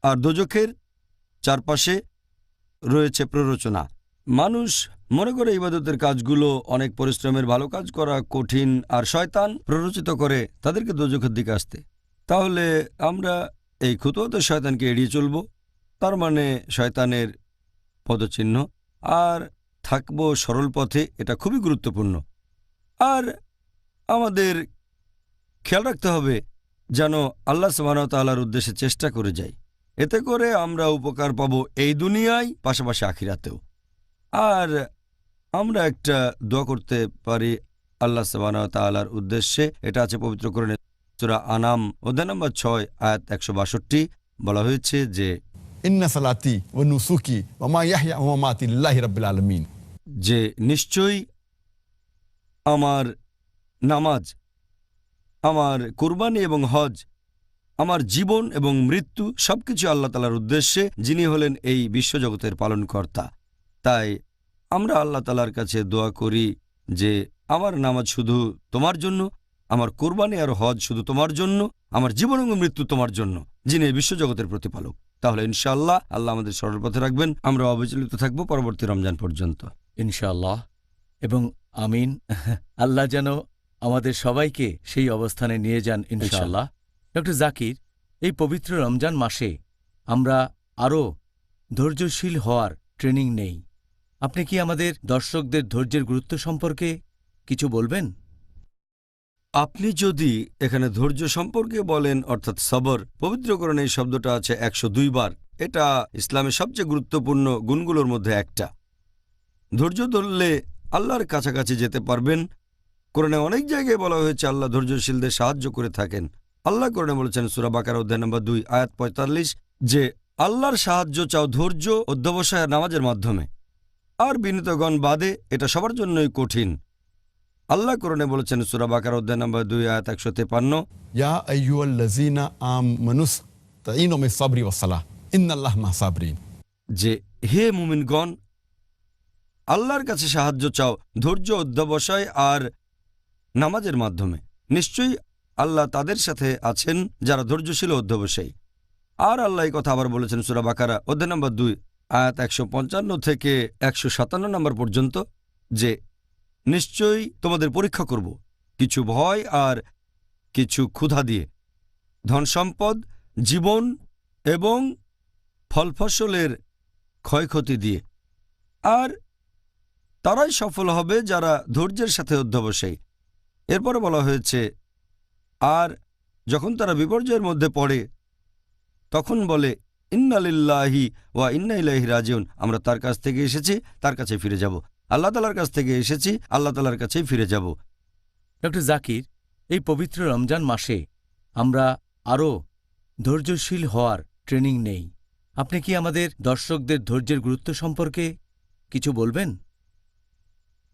আর দোজখের চারপাশে রয়েছে প্ররোচনা। মানুষ মনে করে ইবাদতের কাজগুলো অনেক পরিশ্রমের, ভালো কাজ করা কঠিন, আর শয়তান প্ররোচিত করে তাদেরকে দোজখের দিকে আসতে। তাহলে আমরা এই খুতুওয়াত শয়তানকে এড়িয়ে চলব, তার মানে শয়তানের পদচিহ্ন, আর থাকব সরল পথে। এটা খুবই গুরুত্বপূর্ণ। আর আমাদের খেয়াল রাখতে হবে যেন আল্লাহ সুবহানাহু ওয়া তাআলার উদ্দেশ্যে চেষ্টা করে যাই। এতে করে আমরা উপকার পাবো এই দুনিয়ায়, পাশাপাশি আখিরাতেও। আর আমরা একটা দোয়া করতে পারি আল্লাহ সুবহানাহু ওয়া তাআলার উদ্দেশ্যে। এটা আছে পবিত্র কোরআনে, সূরা আনাম অধ্যায় নম্বর 6 আয়াত 162। বলা হয়েছে যে ইন্না সালাতি ওয়া নুসুকি ওয়া মা ইয়াহইয়া ওয়া মামাতি লিল্লাহি রাব্বিল আলামিন, যে নিশ্চয়ই আমার নামাজ, আমার কুরবানি এবং হজ, আমার জীবন এবং মৃত্যু সবকিছু আল্লাহ তাআলার উদ্দেশ্যে, যিনি হলেন এই বিশ্বজগতের পালনকর্তা। তাই আমরা আল্লাহ তাআলার কাছে দোয়া করি যে আমার নামাজ শুধু তোমার জন্য, আমার কুরবানি আর হজ শুধু তোমার জন্য, আমার জীবন এবং মৃত্যু তোমার জন্য, যিনি এই বিশ্বজগতের প্রতিপালক। তাহলে ইনশাআল্লাহ আল্লাহ আমাদের সরল পথে রাখবেন, আমরা অবিচলিত থাকব পরবর্তী রমজান পর্যন্ত, ইনশাআল্লাহ এবং আমিন। আল্লাহ যেন আমাদের সবাইকে সেই অবস্থানে নিয়ে যান ইনশাআল্লাহ। ডক্টর জাকির, এই পবিত্র রমজান মাসে আমরা আরও ধৈর্যশীল হওয়ার ট্রেনিং নেই। আপনি কি আমাদের দর্শকদের ধৈর্যের গুরুত্ব সম্পর্কে কিছু বলবেন? আপনি যদি এখানে ধৈর্য সম্পর্কে বলেন, অর্থাৎ সবর, পবিত্র কোরআনে এই শব্দটা আছে 102 বার। এটা ইসলামের সবচেয়ে গুরুত্বপূর্ণ গুণগুলোর মধ্যে একটা। ধৈর্য ধরলে আল্লাহর কাছাকাছি যেতে পারবেন। কোরআনে অনেক জায়গায় বলা হয়েছে আল্লাহ ধৈর্যশীলদের সাহায্য করে থাকেন। আল্লাহ কোরআনে বলেছেন সূরা বাকারা অধ্যায় নম্বর 2 আয়াত 45 যে আল্লাহর সাহায্য চাও ধৈর্য, অধ্যবসায়, নামাজের মাধ্যমে। আর বিনীতগণ বাদে এটা সবার জন্যই কঠিন। আল্লাহ কোরআনে বলেছেন সূরা বাকারা অধ্যায় নম্বর 2 আয়াত 153, ইয়া আইয়ুহাল্লাযীনা আমানুস তাঈনু বিস সাবরি ওয়াস সালাহ ইন্নাল্লাহা মা'আস সাবরিন, যে হে মুমিনগণ, আল্লাহর কাছে সাহায্য চাও ধৈর্য, অধ্যবসায় আর নামাজের মাধ্যমে। নিশ্চয়ই আল্লাহ তাদের সাথে আছেন যারা ধৈর্যশীল ও অধ্যবসায়ী। আর আল্লাহ এই কথা আবার বলেছেন সূরা বাকারা অধ্যায় নম্বর 2 আয়াত 155 থেকে 157 নম্বর পর্যন্ত যে নিশ্চয়ই তোমাদের পরীক্ষা করব কিছু ভয় আর কিছু ক্ষুধা দিয়ে, ধন সম্পদ, জীবন এবং ফলফসলের ক্ষয়ক্ষতি দিয়ে। আর তারাই সফল হবে যারা ধৈর্যের সাথে অধ্যবসায়ী। এরপরে বলা হয়েছে আর যখন তারা বিপর্যয়ের মধ্যে পড়ে তখন বলে ইন্না লিল্লাহি ওয়া ইন্না ইলাইহি রাজিউন, আমরা তার কাছ থেকে এসেছি, তার কাছে ফিরে যাব। আল্লাহ তাআলার কাছ থেকে এসেছি, আল্লাহ তাআলার কাছেই ফিরে যাব। ডক্টর জাকির, এই পবিত্র রমজান মাসে আমরা আরও ধৈর্যশীল হওয়ার ট্রেনিং নেই। আপনি কি আমাদের দর্শকদের ধৈর্যের গুরুত্ব সম্পর্কে কিছু বলবেন?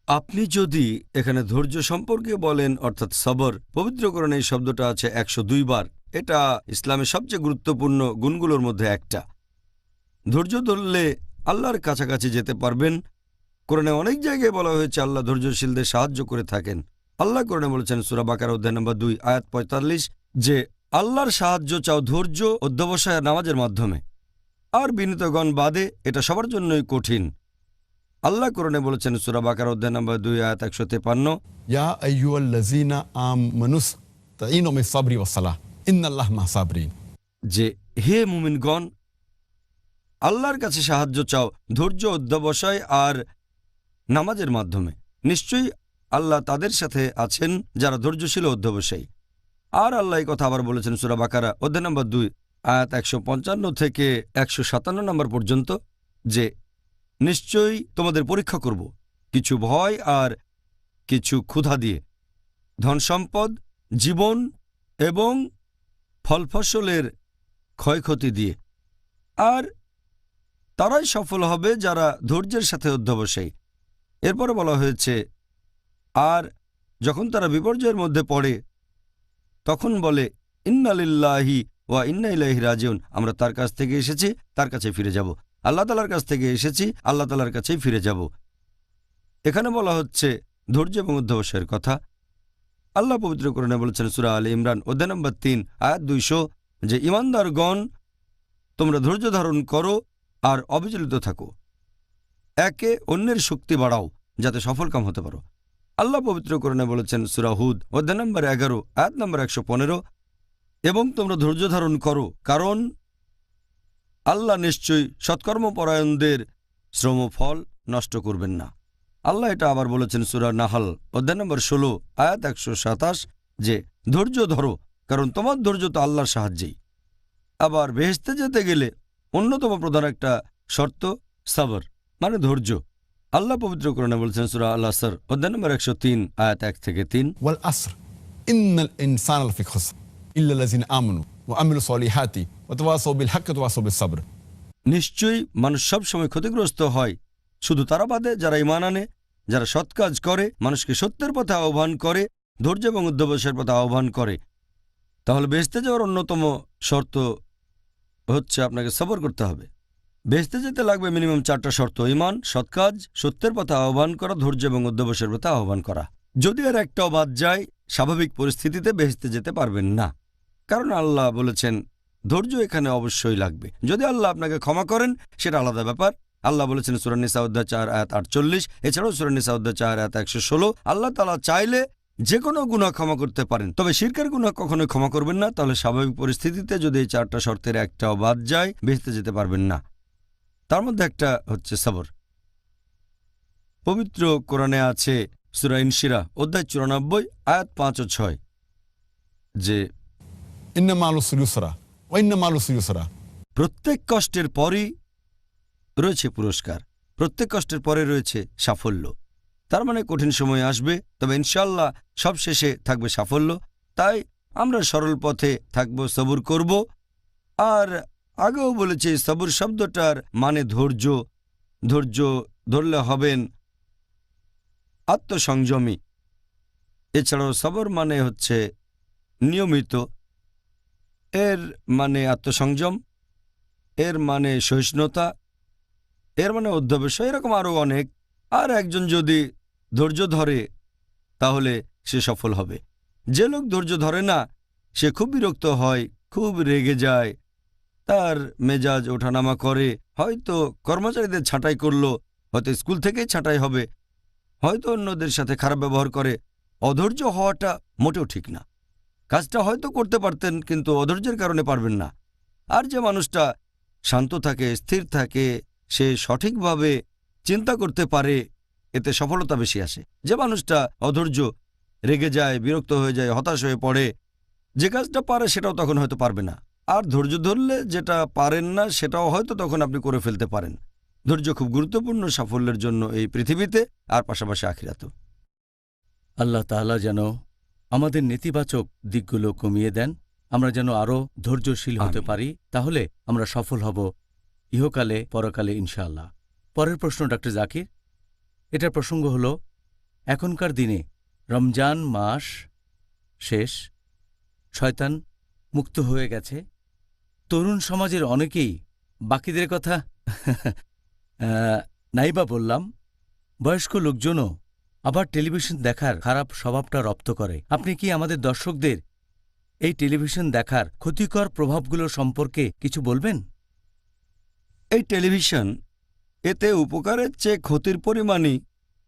আপনি যদি এখানে ধৈর্য সম্পর্কে বলেন, অর্থাৎ সবর, পবিত্র কোরআনে এই শব্দটা আছে 102 বার। এটা ইসলামের সবচেয়ে গুরুত্বপূর্ণ গুণগুলোর মধ্যে একটা। ধৈর্য ধরলে আল্লাহর কাছাকাছি যেতে পারবেন। কোরআনে অনেক জায়গায় বলা হয়েছে আল্লাহ ধৈর্যশীলদের সাহায্য করে থাকেন। আল্লাহ কোরআনে বলেছেন সূরা বাকারা অধ্যায় নম্বর 2 আয়াত 45 যে আল্লাহর সাহায্য চাও ধৈর্য অধ্যবসায় নামাজের মাধ্যমে, আর বিনীতগণ বাদে এটা সবার জন্যই কঠিন। আল্লাহ কোরআনে বলেছেন সূরা বাকারা অধ্যায় নম্বর 2 আয়াত 153 ইয়া আইয়ুহাল্লাযীনা আমানুস তাঈনু বিস-সাবরি ওয়াস-সালাহ ইন্নাল্লাহা মা'আস-সাবিরিন, যে হে মুমিনগণ, আল্লাহর কাছে সাহায্য চাও ধৈর্য অধ্যবসায় আর নামাজের মাধ্যমে, নিশ্চয়ই আল্লাহ তাদের সাথে আছেন যারা ধৈর্যশীল ও অধ্যবসায়ী। আর আল্লাহ এই কথা আবার বলেছেন সূরা বাকারা অধ্যায় নম্বর 2 আয়াত 155 থেকে 157 নম্বর পর্যন্ত যে নিশ্চয়ই তোমাদের পরীক্ষা করব কিছু ভয় আর কিছু ক্ষুধা দিয়ে, ধন সম্পদ, জীবন এবং ফলফসলের ক্ষয়ক্ষতি দিয়ে, আর তারাই সফল হবে যারা ধৈর্যের সাথে অধ্যবসায়ী। এরপরে বলা হয়েছে আর যখন তারা বিপর্যয়ের মধ্যে পড়ে তখন বলে ইন্না লিল্লাহি ওয়া ইন্না ইলাইহি রাজিউন, আমরা তার কাছ থেকে এসেছি, তার কাছে ফিরে যাব। আল্লাহ তাআলার কাছ থেকে এসেছি, আল্লাহ তাআলার কাছেই ফিরে যাব। এখানে বলা হচ্ছে ধৈর্য এবং অধ্যবসায়ের কথা। আল্লাহ পবিত্র কোরআনে বলেছেন সূরা আলে ইমরান অধ্যায় নম্বর 3 আয়াত 200 যে ঈমানদারগণ তোমরা ধৈর্য ধারণ করো আর অবিচলিত থাকো, একে অন্যের শক্তি বাড়াও যাতে সফলকাম হতে পারো। আল্লাহ পবিত্র কোরআনে বলেছেন সূরা হুদ অধ্যায় নম্বর 11 আয়াত নম্বর 115 এবং তোমরা ধৈর্য ধারণ করো কারণ আল্লাহ নিশ্চয়ই সৎকর্মপরায়ণদের শ্রমফল নষ্ট করবেন না। আল্লাহ এটা আবার বলেছেন সূরা নাহল অধ্যায় নম্বর 16 আয়াত 127 যে ধৈর্য ধরো কারণ তোমার ধৈর্য তো আল্লাহর সাহায্যেই। আবার বেহেশতে যেতে গেলে অন্যতম প্রধান একটা শর্ত সবর মানে ধৈর্য। আল্লাহ পবিত্র কোরআনে বলেছেন সূরা আল আসর অধ্যায় নম্বর 103 আয়াত 1 থেকে 3 ওয়াল আসর ইন্নাল ইনসানা লাফি খুসর ইল্লাল্লাযিনা আমানু ওয়া আমিলুস সলিহাতি ওয়া তাওয়াসাউ বিল হাক্কি ওয়া তাওয়াসাউ বিস সাবর, নিশ্চয়ই মানুষ সব সময় ক্ষতিগ্রস্ত হয়, শুধু তারা বাদে যারা ঈমান আনে, যারা সৎ কাজ করে, মানুষকে সত্যের পথে আহ্বান করে, ধৈর্য এবং অধ্যবসায়ের পথে আহ্বান করে। তাহলে বেহেশতে যাওয়ার অন্যতম শর্ত হচ্ছে আপনাকে সবর করতে হবে। বেহেশতে যেতে লাগবে মিনিমাম 4টা শর্ত: ঈমান, সৎ কাজ, সত্যের পথে আহ্বান করা, ধৈর্য এবং অধ্যবসায়ের পথে আহ্বান করা। যদি আর একটাও বাদ যায় স্বাভাবিক পরিস্থিতিতে বেহেশতে যেতে পারবেন না, কারণ আল্লাহ বলেছেন ধৈর্য এখানে অবশ্যই লাগবে। যদি আল্লাহ আপনাকে ক্ষমা করেন সেটা আলাদা ব্যাপার। আল্লাহ বলেছেন সূরা নিসা অধ্যায় 4 আয়াত 48, এছাড়াও সূরা নিসা অধ্যায় 4 আয়াত 116 আল্লাহ তাআলা চাইলে যে কোনো গুনাহ ক্ষমা করতে পারেন, তবে শিরকের গুনাহ কখনোই ক্ষমা করবেন না। তাহলে স্বাভাবিক পরিস্থিতিতে যদি এই 4টা শর্তের একটাও বাদ যায় বেহেশতে যেতে পারবেন না। তার মধ্যে একটা হচ্ছে সবর। পবিত্র কোরআনে আছে সূরা ইনশিরাহ অধ্যায় 94 আয়াত 5 ও 6 যে ইন্না মা'আল উসরি ইউসরা ওয়া ইন্না মা'আল উসরি ইউসরা, প্রত্যেক কষ্টের পরই রয়েছে পুরস্কার, প্রত্যেক কষ্টের পরে রয়েছে সাফল্য। তার মানে কঠিন সময় আসবে, তবে ইনশাআল্লাহ সব শেষে থাকবে সাফল্য। তাই আমরা সরল পথে থাকব, সবর করব। আর আগেও বলেছি সবর শব্দটার মানে ধৈর্য। ধৈর্য ধরলে হবেন আত্মসংযমী। এছাড়াও সবর মানে হচ্ছে নিয়মিত, এর মানে আত্মসংযম, এর মানে সহিষ্ণুতা, এর মানে অধ্যবসায়, এরকম আরও অনেক। আর একজন যদি ধৈর্য ধরে তাহলে সে সফল হবে। যে লোক ধৈর্য ধরে না সে খুব বিরক্ত হয়, খুব রেগে যায়, তার মেজাজ ওঠানামা করে, হয়তো কর্মচারীদের ছাঁটাই করলো, হয়তো স্কুল থেকেই ছাঁটাই হবে, হয়তো অন্যদের সাথে খারাপ ব্যবহার করে। অধৈর্য হওয়াটা মোটেও ঠিক না। কাজটা হয়তো করতে পারতেন কিন্তু অধৈর্যের কারণে পারবেন না। আর যে মানুষটা শান্ত থাকে, স্থির থাকে, সে সঠিকভাবে চিন্তা করতে পারে, এতে সফলতা বেশি আসে। যে মানুষটা অধৈর্য, রেগে যায়, বিরক্ত হয়ে যায়, হতাশ হয়ে পড়ে, যে কাজটা পারে সেটাও তখন হয়তো পারবে না। আর ধৈর্য ধরলে যেটা পারেন না সেটাও হয়তো তখন আপনি করে ফেলতে পারেন। ধৈর্য খুব গুরুত্বপূর্ণ সাফল্যের জন্য এই পৃথিবীতে আর পাশাপাশি আখিরাতেও। আল্লাহ তাআলা যেন আমাদের নেতিবাচক দিকগুলো কমিয়ে দেন, আমরা যেন আরও ধৈর্যশীল হতে আমিন। পারি, তাহলে আমরা সফল হব ইহকালে পরকালে ইনশাআল্লাহ। পরের প্রশ্ন ডক্টর জাকির, এটার প্রসঙ্গ হল এখনকার দিনে রমজান মাস শেষ, শয়তান মুক্ত হয়ে গেছে, তরুণ সমাজের অনেকেই, বাকিদের কথা নাইবা বললাম, বয়স্ক লোকজনও আবার টেলিভিশন দেখার খারাপ স্বভাবটা রপ্ত করে। আপনি কি আমাদের দর্শকদের এই টেলিভিশন দেখার ক্ষতিকর প্রভাবগুলো সম্পর্কে কিছু বলবেন? এই টেলিভিশন, এতে উপকারের চেয়ে ক্ষতির পরিমাণই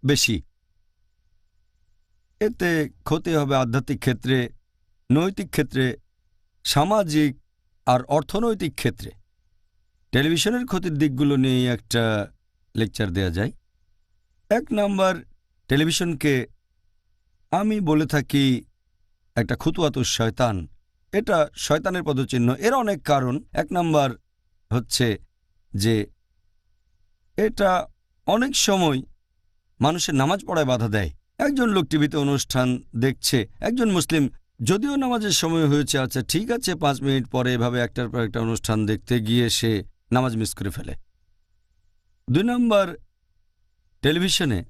বেশি। এতে ক্ষতি হবে আধ্যাত্মিক ক্ষেত্রে, নৈতিক ক্ষেত্রে, সামাজিক আর অর্থনৈতিক ক্ষেত্রে। টেলিভিশনের ক্ষতির দিকগুলো নিয়ে একটা লেকচার দেয়া যায়। 1 নাম্বার, টেলিভিশনকে আমি বলে থাকি একটা খুতুয়াতুস শয়তান। এটা শয়তানের পদচিহ্ন। এর অনেক কারণ। 1 নাম্বার হচ্ছে যে এটা অনেক সময় মানুষের নামাজ পড়ায় বাধা দেয়। একজন লোক টিভিতে অনুষ্ঠান দেখছে, একজন মুসলিম, যদিও নামাজের সময় হয়েছে, আচ্ছা ঠিক আছে 5 মিনিট পরে এভাবে একটার পর একটা অনুষ্ঠান দেখতে গিয়ে সে নামাজ মিস করে ফেলে। 2 নাম্বার, টেলিভিশনে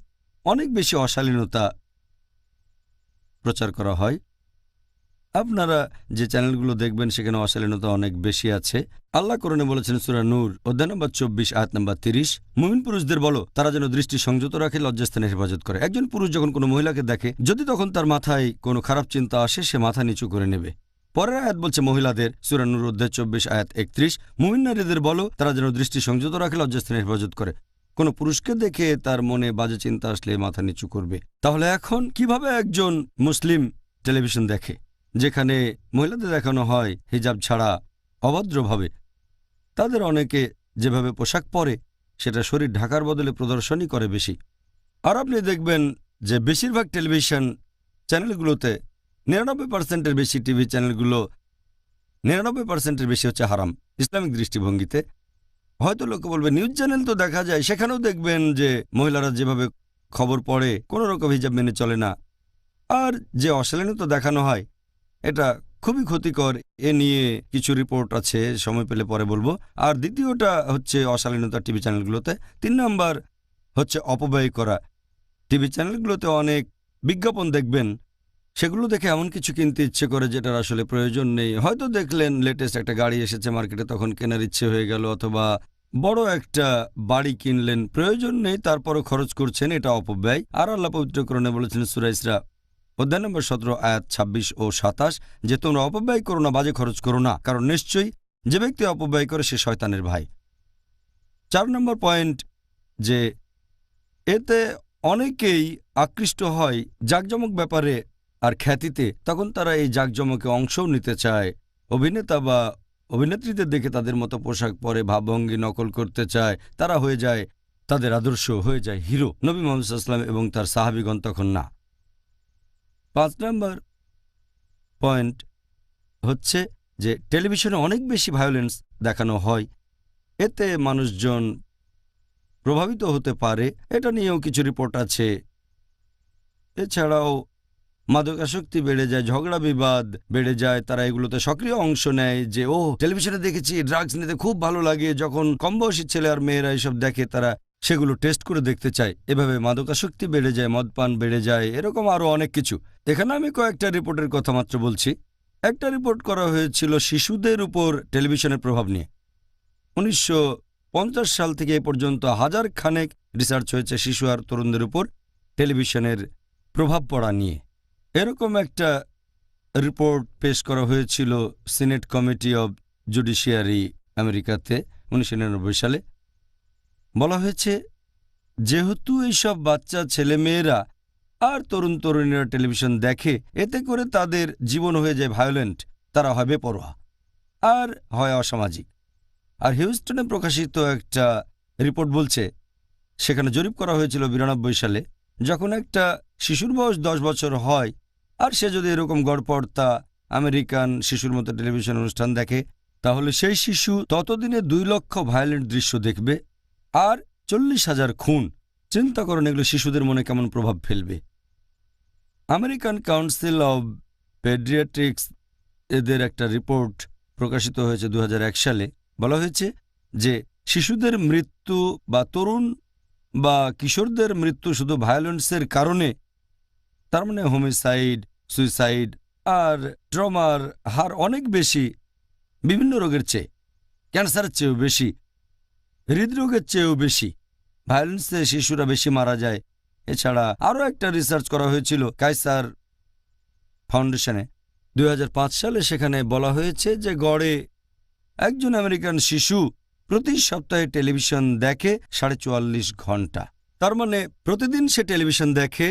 অনেক বেশি অশালীনতা প্রচার করা হয়। আপনারা যে চ্যানেলগুলো দেখবেন সেখানে অশালীনতা অনেক বেশি আছে। আল্লাহ কোরআনে বলেছেন সূরা নূর অধ্যায় নম্বর 24 আয়াত নম্বর 30, মুমিন পুরুষদের বলো তারা যেন দৃষ্টি সংযত রাখে, লজ্জাস্থানের হেফাজত করে। একজন পুরুষ যখন কোনো মহিলাকে দেখে, যদি তখন তার মাথায় কোনো খারাপ চিন্তা আসে, সে মাথা নিচু করে নেবে। পরের আয়াত বলছে মহিলাদের, সূরা নূর অধ্যায় 24 আয়াত 31, মুমিন নারীদের বলো তারা যেন দৃষ্টি সংযত রাখে, লজ্জাস্থানের হেফাজত করে। কোনো পুরুষকে দেখে তার মনে বাজে চিন্তা আসলে মাথা নিচু করবে। তাহলে এখন কিভাবে একজন মুসলিম টেলিভিশন দেখে যেখানে মহিলাদের দেখানো হয় হিজাব ছাড়া অভদ্রভাবে? তাদের অনেকে যেভাবে পোশাক পরে সেটা শরীর ঢাকার বদলে প্রদর্শনই করে বেশি। আর আপনি দেখবেন যে বেশিরভাগ টেলিভিশন চ্যানেলগুলোতে 99%-এর বেশি টিভি চ্যানেলগুলো 99%-এর বেশি হচ্ছে হারাম ইসলামিক দৃষ্টিভঙ্গিতে। হয়তো লোকে বলবে নিউজ চ্যানেল তো দেখা যায়, সেখানেও দেখবেন যে মহিলারা যেভাবে খবর পড়ে কোনো রকম হিজাব মেনে চলে না। আর যে অশালীনতা দেখানো হয় এটা খুবই ক্ষতিকর। এ নিয়ে কিছু রিপোর্ট আছে, সময় পেলে পরে বলবো। আর দ্বিতীয়টা হচ্ছে অশালীনতা টিভি চ্যানেলগুলোতে। 3 নাম্বার হচ্ছে অপব্যয় করা। টিভি চ্যানেলগুলোতে অনেক বিজ্ঞাপন দেখবেন, সেগুলো দেখে এমন কিছু কিনতে ইচ্ছে করে যেটার আসলে প্রয়োজন নেই। হয়তো দেখলেন লেটেস্ট একটা গাড়ি এসেছে মার্কেটে, তখন কেনার ইচ্ছে হয়ে গেল, অথবা বড় একটা বাড়ি কিনলেন, প্রয়োজন নেই তারপরও খরচ করছেন, এটা অপব্যয়। আর আল্লাহ পবিত্র কোরআনে বলেছেন সূরা ইসরা অধ্যায় নম্বর 17 আয়াত 26 ও 27 যে তোমরা অপব্যয় করো না, বাজে খরচ করো না, কারণ নিশ্চয়ই যে ব্যক্তি অপব্যয় করে সে শয়তানের ভাই। 4 নম্বর পয়েন্ট, যে এতে অনেকেই আকৃষ্ট হয় জাঁকজমক ব্যাপারে আর খ্যাতিতে, তখন তারা এই জাঁকজমকে অংশও নিতে চায়। অভিনেতা বা অভিনেত্রীদের দেখে তাদের মতো পোশাক পরে ভাবভঙ্গি নকল করতে চায়, তারা হয়ে যায়, তাদের আদর্শ হয়ে যায় হিরো। নবী মুহাম্মদ সাল্লাল্লাহু আলাইহি ওয়াসাল্লাম এবং তার সাহাবীগণ তখন না। 5 নম্বর পয়েন্ট হচ্ছে যে টেলিভিশনে অনেক বেশি ভায়োলেন্স দেখানো হয়, এতে মানুষজন প্রভাবিত হতে পারে। এটা নিয়েও কিছু রিপোর্ট আছে। এছাড়াও মাদকাসক্তি বেড়ে যায়, ঝগড়া বিবাদ বেড়ে যায়, তারা এগুলোতে সক্রিয় অংশ নেয়। যে ও টেলিভিশনে দেখেছি ড্রাগস নিতে খুব ভালো লাগে, যখন কম বয়সী ছেলে আর মেয়েরা এসব দেখে তারা সেগুলো টেস্ট করে দেখতে চায়। এভাবে মাদকাসক্তি বেড়ে যায়, মদপান বেড়ে যায়, এরকম আরও অনেক কিছু। এখানে আমি কয়েকটা রিপোর্টের কথা মাত্র বলছি। একটা রিপোর্ট করা হয়েছিল শিশুদের উপর টেলিভিশনের প্রভাব নিয়ে। 1950 সাল থেকে এ পর্যন্ত 1000 খানেক রিসার্চ হয়েছে শিশু আর তরুণদের উপর টেলিভিশনের প্রভাব পড়া নিয়ে। এরকম একটা রিপোর্ট পেশ করা হয়েছিল সিনেট কমিটি অব জুডিশিয়ারি আমেরিকাতে 1999 সালে। বলা হয়েছে যেহেতু এইসব বাচ্চা ছেলেমেয়েরা আর তরুণ তরুণীরা টেলিভিশন দেখে, এতে করে তাদের জীবন হয়ে যায় ভায়োলেন্ট, তারা হয় বেপরোয়া আর হয় অসামাজিক। আর হিউস্টনে প্রকাশিত একটা রিপোর্ট বলছে, সেখানে জরিপ করা হয়েছিল 92 সালে, যখন একটা শিশুর বয়স 10 বছর হয় আর সে যদি এরকম গড়পড়তা আমেরিকান শিশুর মতো টেলিভিশন অনুষ্ঠান দেখে, তাহলে সেই শিশু ততদিনে 2 লক্ষ ভায়োলেন্ট দৃশ্য দেখবে আর 40,000 খুন। চিন্তা করেন এগুলো শিশুদের মনে কেমন প্রভাব ফেলবে। আমেরিকান কাউন্সিল অব পেডিয়াট্রিক্স এদের একটা রিপোর্ট প্রকাশিত হয়েছে 2001 সালে। বলা হয়েছে যে শিশুদের মৃত্যু বা তরুণ বা কিশোরদের মৃত্যু শুধু ভায়োলেন্সের কারণে, তার মানে হোমিসাইড, সুইসাইড আর ট্রমার হার অনেক বেশি, বিভিন্ন রোগের চেয়ে, ক্যান্সারের চেয়েও বেশি, হৃদরোগের চেয়েও বেশি। ভায়োলেন্সে শিশুরা বেশি মারা যায়। এছাড়া আরও একটা রিসার্চ করা হয়েছিল কাইসার ফাউন্ডেশনে 2005 সালে। সেখানে বলা হয়েছে যে গড়ে একজন আমেরিকান শিশু প্রতি সপ্তাহে টেলিভিশন দেখে 44.5 ঘন্টা। তার মানে প্রতিদিন সে টেলিভিশন দেখে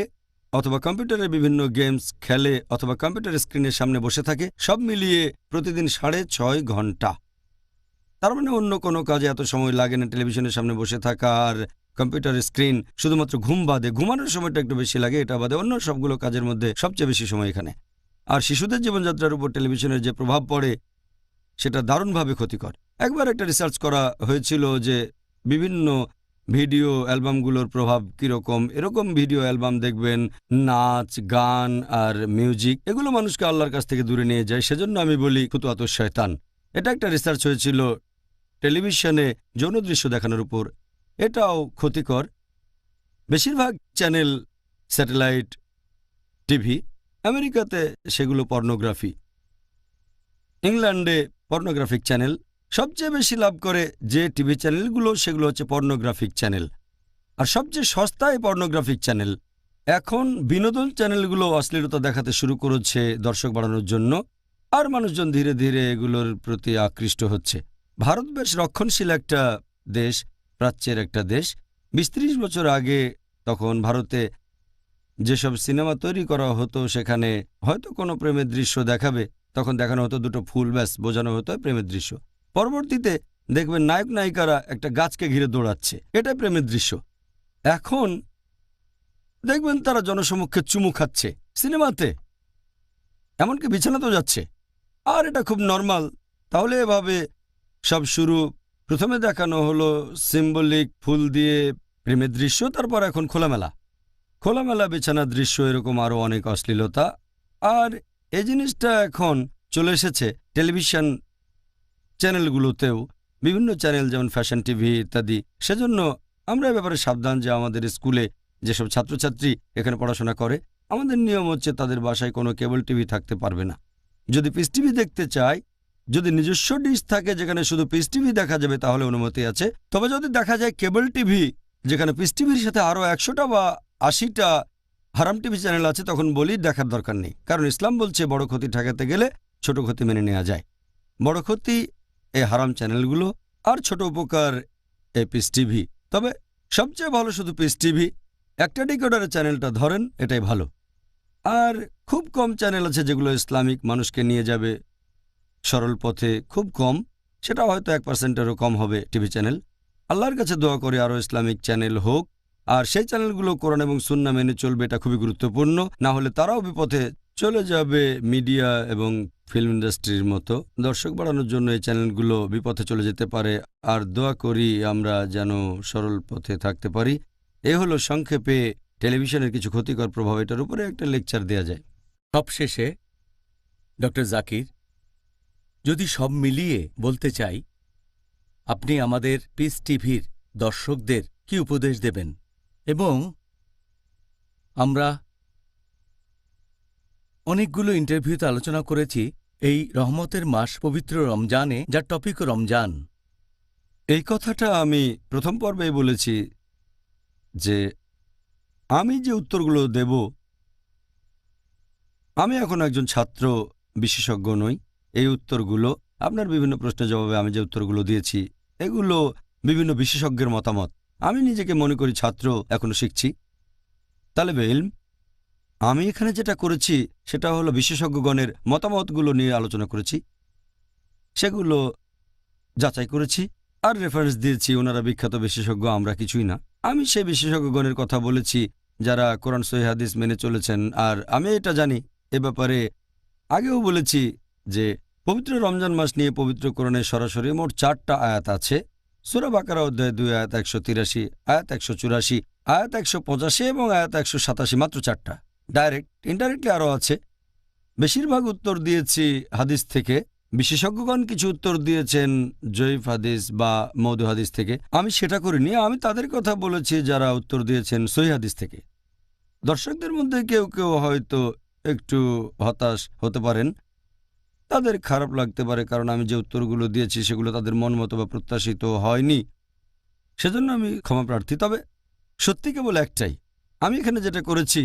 অথবা কম্পিউটারে বিভিন্ন গেমস খেলে অথবা কম্পিউটার স্ক্রিনের সামনে বসে থাকে, সব মিলিয়ে প্রতিদিন 6.5 ঘন্টা। তার মানে অন্য কোনো কাজে এত সময় লাগে না টেলিভিশনের সামনে বসে থাকা আর কম্পিউটার স্ক্রিন, শুধুমাত্র ঘুম বাদে, ঘুমানোর সময়টা একটু বেশি লাগে, এটা বাদে অন্য সবগুলো কাজের মধ্যে সবচেয়ে বেশি সময় এখানে। আর শিশুদের জীবনযাত্রার উপর টেলিভিশনের যে প্রভাব পড়ে সেটা দারুণভাবে ক্ষতিকর। একবার একটা রিসার্চ করা হয়েছিল যে বিভিন্ন ভিডিও অ্যালবামগুলোর প্রভাব কীরকম। এরকম ভিডিও অ্যালবাম দেখবেন, নাচ, গান আর মিউজিক, এগুলো মানুষকে আল্লাহর কাছ থেকে দূরে নিয়ে যায়। সেজন্য আমি বলি খুতুয়াত শয়তান। এটা একটা রিসার্চ হয়েছিল টেলিভিশনে যৌন দৃশ্য দেখানোর উপর। এটাও ক্ষতিকর। বেশিরভাগ চ্যানেল স্যাটেলাইট টিভি, আমেরিকাতে সেগুলো পর্নোগ্রাফি, ইংল্যান্ডে পর্নোগ্রাফিক চ্যানেল। সবচেয়ে বেশি লাভ করে যে টিভি চ্যানেলগুলো সেগুলো হচ্ছে পর্নোগ্রাফিক চ্যানেল, আর সবচেয়ে সস্তায় পর্নোগ্রাফিক চ্যানেল। এখন বিনোদন চ্যানেলগুলো অশ্লীলতা দেখাতে শুরু করেছে দর্শক বাড়ানোর জন্য, আর মানুষজন ধীরে ধীরে এগুলোর প্রতি আকৃষ্ট হচ্ছে। ভারত বেশ রক্ষণশীল একটা দেশ, প্রাচ্যের একটা দেশ। 20-30 বছর আগে তখন ভারতে যেসব সিনেমা তৈরি করা হতো সেখানে হয়তো কোনো প্রেমের দৃশ্য দেখাবে, তখন দেখানো হতো দুটো ফুল, ব্যাস বোঝানো হতো প্রেমের দৃশ্য। পরবর্তীতে দেখবেন নায়ক নায়িকারা একটা গাছকে ঘিরে দৌড়াচ্ছে, এটাই প্রেমের দৃশ্য। এখন দেখবেন তারা জনসমক্ষে চুমু খাচ্ছে সিনেমাতে, এমনকি বিছানাতেও যাচ্ছে, আর এটা খুব নর্মাল। তাহলে এভাবে সব শুরু। প্রথমে দেখানো হলো সিম্বলিক ফুল দিয়ে প্রেমের দৃশ্য, তারপর এখন খোলামেলা বিছানার দৃশ্য, এরকম আরও অনেক অশ্লীলতা। আর এই জিনিসটা এখন চলে এসেছে টেলিভিশন চ্যানেলগুলোতেও, বিভিন্ন চ্যানেল যেমন ফ্যাশন টিভি ইত্যাদি। সেজন্য আমরা এ ব্যাপারে সাবধান যে আমাদের স্কুলে যেসব ছাত্রছাত্রী এখানে পড়াশোনা করে, আমাদের নিয়ম হচ্ছে তাদের বাসায় কোনো কেবল টিভি থাকতে পারবে না। যদি পিস টিভি দেখতে চায়, যদি নিজস্ব ডিশ থাকে যেখানে শুধু পিস টিভি দেখা যাবে, তাহলে অনুমতি আছে। তবে যদি দেখা যায় কেবল টিভি যেখানে পিস টিভির সাথে আরও 100টা বা 80টা হারাম টিভি চ্যানেল আছে, তখন বলি দেখার দরকার নেই। কারণ ইসলাম বলছে বড় ক্ষতি ঠেকাতে গেলে ছোট ক্ষতি মেনে নেওয়া যায়। বড় ক্ষতি এই হারাম চ্যানেলগুলো, আর ছোট উপকার এই পিস টিভি। তবে সবচেয়ে ভালো শুধু পিস টিভি। একটা ডিকোডারের চ্যানেলটা ধরেন, এটাই ভালো। আর খুব কম চ্যানেল আছে যেগুলো ইসলামিক মানুষকে নিয়ে যাবে সরল পথে, খুব কম। সেটা হয়তো 1%-এরও কম হবে টিভি চ্যানেল। আল্লাহর কাছে দোয়া করে আরও ইসলামিক চ্যানেল হোক, আর সেই চ্যানেলগুলো কোরআন এবং সুন্নাহ মেনে চলবে, এটা খুবই গুরুত্বপূর্ণ। না হলে তারাও বিপথে চলে যাবে মিডিয়া এবং ফিল্ম ইন্ডাস্ট্রির মতো। দর্শক বাড়ানোর জন্য এই চ্যানেলগুলো বিপথে চলে যেতে পারে, আর দোয়া করি আমরা যেন সরল পথে থাকতে পারি। এ হলো সংক্ষেপে টেলিভিশনের কিছু ক্ষতিকর প্রভাব। এটার উপরে একটা লেকচার দেয়া যায়। সবশেষে ডক্টর জাকির, যদি সব মিলিয়ে বলতে চাই, আপনি আমাদের পিস টিভির দর্শকদের কি উপদেশ দেবেন? এবং আমরা অনেকগুলো ইন্টারভিউতে আলোচনা করেছি এই রহমতের মাস পবিত্র রমজানে, যার টপিক রমজান। এই কথাটা আমি প্রথম পর্বেই বলেছি যে আমি যে উত্তরগুলো দেব, আমি এখন একজন ছাত্র, বিশেষজ্ঞ নই। এই উত্তরগুলো আপনার বিভিন্ন প্রশ্নের জবাবে আমি যে উত্তরগুলো দিয়েছি, এগুলো বিভিন্ন বিশেষজ্ঞের মতামত। আমি নিজেকে মনে করি ছাত্র, এখনো শিখছি, তালেবে ইলম। আমি এখানে যেটা করেছি সেটা হলো বিশেষজ্ঞগণের মতামতগুলো নিয়ে আলোচনা করেছি, সেগুলো যাচাই করেছি আর রেফারেন্স দিয়েছি। ওনারা বিখ্যাত বিশেষজ্ঞ, আমরা কিছুই না। আমি সেই বিশেষজ্ঞগণের কথা বলেছি যারা কোরআন সহিহ হাদিস মেনে চলেছেন। আর আমি এটা জানি, এ ব্যাপারে আগেও বলেছি যে পবিত্র রমজান মাস নিয়ে পবিত্র কোরআনে সরাসরি মোট 4টা আয়াত আছে। সূরা বাকারা অধ্যায় 2 আয়াত 183, আয়াত 184, আয়াত 185 এবং আয়াত 187, মাত্র 4টা। ডাইরেক্ট ইনডাইরেক্টলি আরও আছে। বেশিরভাগ উত্তর দিয়েছি হাদিস থেকে। বিশেষজ্ঞগণ কিছু উত্তর দিয়েছেন জয়ীফ হাদিস বা মওদূ হাদিস থেকে। আমি সেটা করিনি, আমি তাদের কথা বলেছি যারা উত্তর দিয়েছেন সহিহ হাদিস থেকে। দর্শকদের মধ্যে কেউ কেউ হয়তো একটু হতাশ হতে পারেন, তাদের খারাপ লাগতে পারে, কারণ আমি যে উত্তরগুলো দিয়েছি সেগুলো তাদের মন মতো বা প্রত্যাশিত হয়নি, সেজন্য আমি ক্ষমা প্রার্থী। তবে সত্যি কেবল একটাই, আমি এখানে যেটা করেছি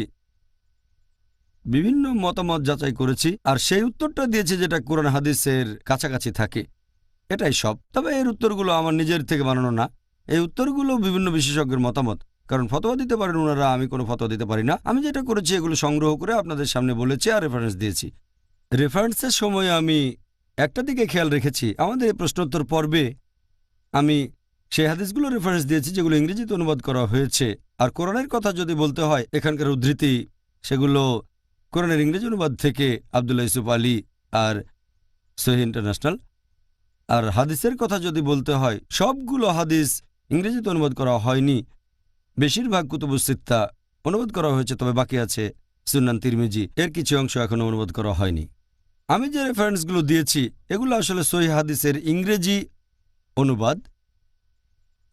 বিভিন্ন মতামত যাচাই করেছি আর সেই উত্তরটা দিয়েছি যেটা কোরআন হাদিসের কাছাকাছি থাকে, এটাই সব। তবে এর উত্তরগুলো আমার নিজের থেকে বানানো না, এই উত্তরগুলো বিভিন্ন বিশেষজ্ঞের মতামত, কারণ ফতোয়া দিতে পারেন ওনারা, আমি কোনো ফতোয়া দিতে পারি না। আমি যেটা করেছি এগুলো সংগ্রহ করে আপনাদের সামনে বলেছি আর রেফারেন্স দিয়েছি। রেফারেন্সের সময় আমি একটা দিকে খেয়াল রেখেছি, আমাদের এই প্রশ্নোত্তর পর্বে আমি সেই হাদিসগুলো রেফারেন্স দিয়েছি যেগুলো ইংরেজিতে অনুবাদ করা হয়েছে। আর কোরআনের কথা যদি বলতে হয়, এখানকার উদ্ধৃতি সেগুলো কোরআনের ইংরেজি অনুবাদ থেকে আবদুল্লাহ ইউসুফ আলী আর সহিহ ইন্টারন্যাশনাল। আর হাদিসের কথা যদি বলতে হয়, সবগুলো হাদিস ইংরেজিতে অনুবাদ করা হয়নি। বেশিরভাগ কুতুবুস সিত্তা অনুবাদ করা হয়েছে, তবে বাকি আছে সুনান তিরমিজি, এর কিছু অংশ এখনো অনুবাদ করা হয়নি। আমি যে রেফারেন্সগুলো দিয়েছি এগুলো আসলে সহিহ হাদিসের ইংরেজি অনুবাদ।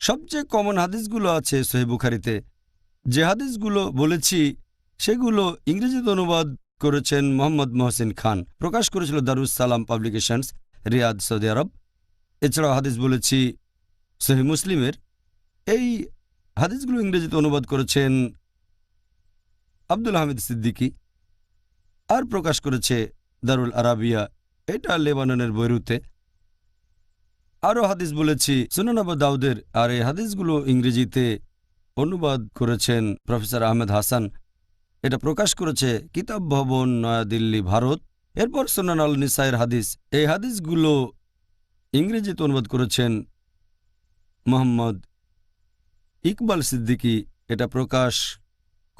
সবচেয়ে কমন হাদিসগুলো আছে সহিহ বুখারীতে। যে হাদিসগুলো বলেছি সেগুলো ইংরেজিতে অনুবাদ করেছেন মোহাম্মদ মহসিন খান, প্রকাশ করেছিল দারুস সালাম পাবলিকেশনস, রিয়াদ, সৌদি আরব। এছাড়াও হাদিস বলেছি সহিহ মুসলিমের। এই হাদিসগুলো ইংরেজিতে অনুবাদ করেছেন আব্দুল হামিদ সিদ্দিকী আর প্রকাশ করেছে দারুল আরাবিয়া, এটা লেবাননের বৈরুতে। আরও হাদিস বলেছি সুনান আবু দাউদের, আর এই হাদিসগুলো ইংরেজিতে অনুবাদ করেছেন প্রফেসর আহমেদ হাসান, এটা প্রকাশ করেছে কিতাব ভবন, নয়াদিল্লি, ভারত। এরপর সুনান আল নিসাইর হাদিস, এই হাদিসগুলো ইংরেজিতে অনুবাদ করেছেন মোহাম্মদ ইকবাল সিদ্দিকী, এটা প্রকাশ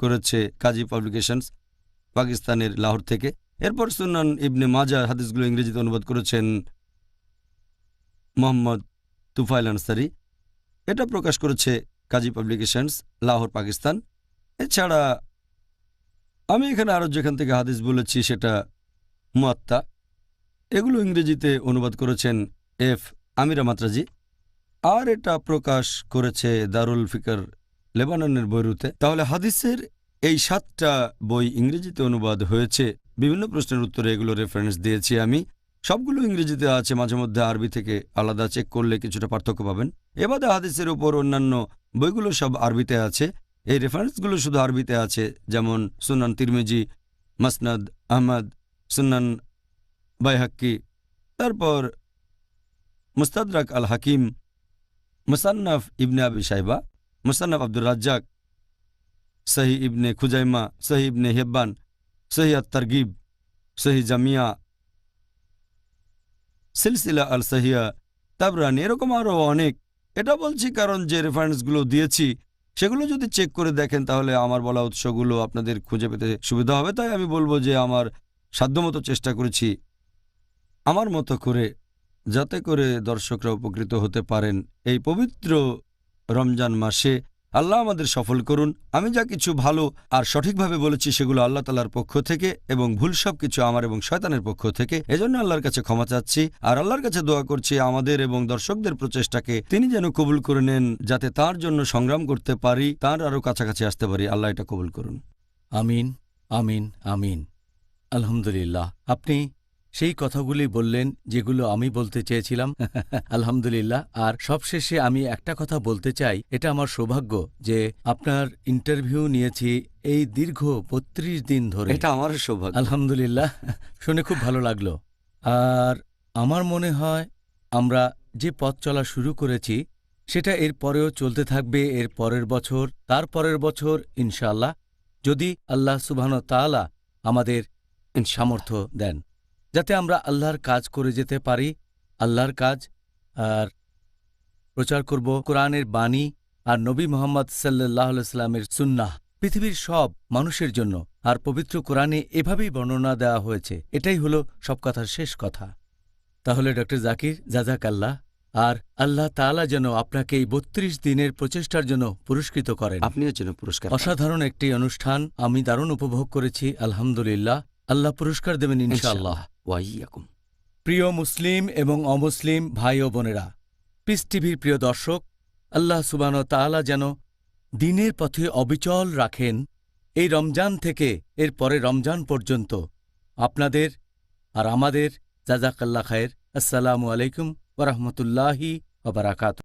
করেছে কাজী পাবলিকেশনস, পাকিস্তানের লাহোর থেকে। এরপর সুনান ইবনে মাজাহ, হাদিসগুলো ইংরেজিতে অনুবাদ করেছেন মোহাম্মদ তুফাইল আনসারি, এটা প্রকাশ করেছে কাজী পাবলিকেশনস, লাহোর, পাকিস্তান। এছাড়া আমি এখানে আরও যেখান থেকে হাদিস বলেছি সেটা মুয়াত্তা, এগুলো ইংরেজিতে অনুবাদ করেছেন এফ আমিরা মাত্রাজি, আর এটা প্রকাশ করেছে দারুল ফিকর, লেবাননের বৈরুতে। তাহলে হাদিসের এই 7টা বই ইংরেজিতে অনুবাদ হয়েছে। বিভিন্ন প্রশ্নের উত্তরে এগুলো রেফারেন্স দিয়েছি আমি। সবগুলো ইংরেজিতে আছে, মাঝে মধ্যে আরবি থেকে আলাদা চেক করলে কিছুটা পার্থক্য পাবেন। এবাদে হাদিসের উপর অন্যান্য বইগুলো সব আরবিতে আছে। এই রেফারেন্সগুলো শুধু আরবিতে আছে, যেমন সুনান তিরমিজি, মাসনাদ আহমদ, সুনান বাইহাক্কি, তারপর মুস্তাদরাক আল হাকিম, মুসান্নাফ ইবনে আবি শাইবা, মুসান্নাফ আব্দুর রাজ্জাক, সহি ইবনে খুজাইমা, সহি ইবনে হিব্বান, সহি আত-তারগিব, সহি জামিয়া, সিলসিলা আল সহিয়া, তাবরানি, এরকম আরও অনেক। এটা বলছি কারণ যে রেফারেন্সগুলো দিয়েছি সেগুলো যদি চেক করে দেখেন তাহলে আমার বলা উৎসগুলো আপনাদের খুঁজে পেতে সুবিধা হবে। তাই আমি বলবো যে আমার সাধ্যমতো চেষ্টা করেছি আমার মতো করে, যাতে করে দর্শকরা উপকৃত হতে পারেন এই পবিত্র রমজান মাসে। আল্লাহ আমাদের সফল করুন। আমি যা কিছু ভালো আর সঠিকভাবে বলেছি সেগুলো আল্লাহ তাআলার পক্ষ থেকে, এবং ভুল সব কিছু আমার এবং শয়তানের পক্ষ থেকে। এজন্য আল্লাহর কাছে ক্ষমা চাচ্ছি আর আল্লাহর কাছে দোয়া করছি আমাদের এবং দর্শকদের প্রচেষ্টাকে তিনি যেন কবুল করে নেন, যাতে তার জন্য সংগ্রাম করতে পারি, তার আরও কাছাকাছি আসতে পারি। আল্লাহ এটা কবুল করুন। আমিন, আমিন, আমিন। আলহামদুলিল্লাহ, আপনি সেই কথাগুলি বললেন যেগুলো আমি বলতে চেয়েছিলাম। আলহামদুলিল্লাহ। আর সবশেষে আমি একটা কথা বলতে চাই, এটা আমার সৌভাগ্য যে আপনার ইন্টারভিউ নিয়েছি এই দীর্ঘ ৩২ দিন ধরে। এটা আমারও সৌভাগ্য। আলহামদুলিল্লাহ, শুনে খুব ভালো লাগলো। আর আমার মনে হয় আমরা যে পথ চলা শুরু করেছি সেটা এর পরেও চলতে থাকবে, এর পরের বছর, তার পরের বছর, ইনশাআল্লাহ, যদি আল্লাহ সুবহানাহু ওয়া তাআলা আমাদের সামর্থ্য দেন, যাতে আমরা আল্লাহর কাজ করে যেতে পারি। আল্লাহর কাজ আর প্রচার করব কোরআনের বাণী আর নবী মুহাম্মদ সাল্লাল্লাহু আলাইহি সাল্লামের সুন্নাহ পৃথিবীর সব মানুষের জন্য। আর পবিত্র কোরআনে এভাবেই বর্ণনা দেওয়া হয়েছে। এটাই হলো সব কথার শেষ কথা। তাহলে ডক্টর জাকির, জাজাকাল্লাহ। আর আল্লাহ তাআলা যেন আপনাকে এই ৩২ দিনের প্রচেষ্টার জন্য পুরস্কৃত করেন। আপনিও যেন পুরস্কার পান। অসাধারণ একটি অনুষ্ঠান, আমি দারুণ উপভোগ করেছি, আলহামদুলিল্লাহ। আল্লাহ পুরস্কার দেবেন ইনশাআল্লাহ। ওয়াইয়াকুম। প্রিয় মুসলিম এবং অমুসলিম ভাই ও বোনেরা, পিস টিভির প্রিয় দর্শক, আল্লাহ সুবহানাহু ওয়া তাআলা যেন দ্বীনের পথে অবিচল রাখেন এই রমজান থেকে এর পরে রমজান পর্যন্ত আপনাদের আর আমাদের। জাযাকাল্লাহ খায়ের। আসসালামু আলাইকুম ওয়া রাহমাতুল্লাহি ওয়া বারাকাতুহু।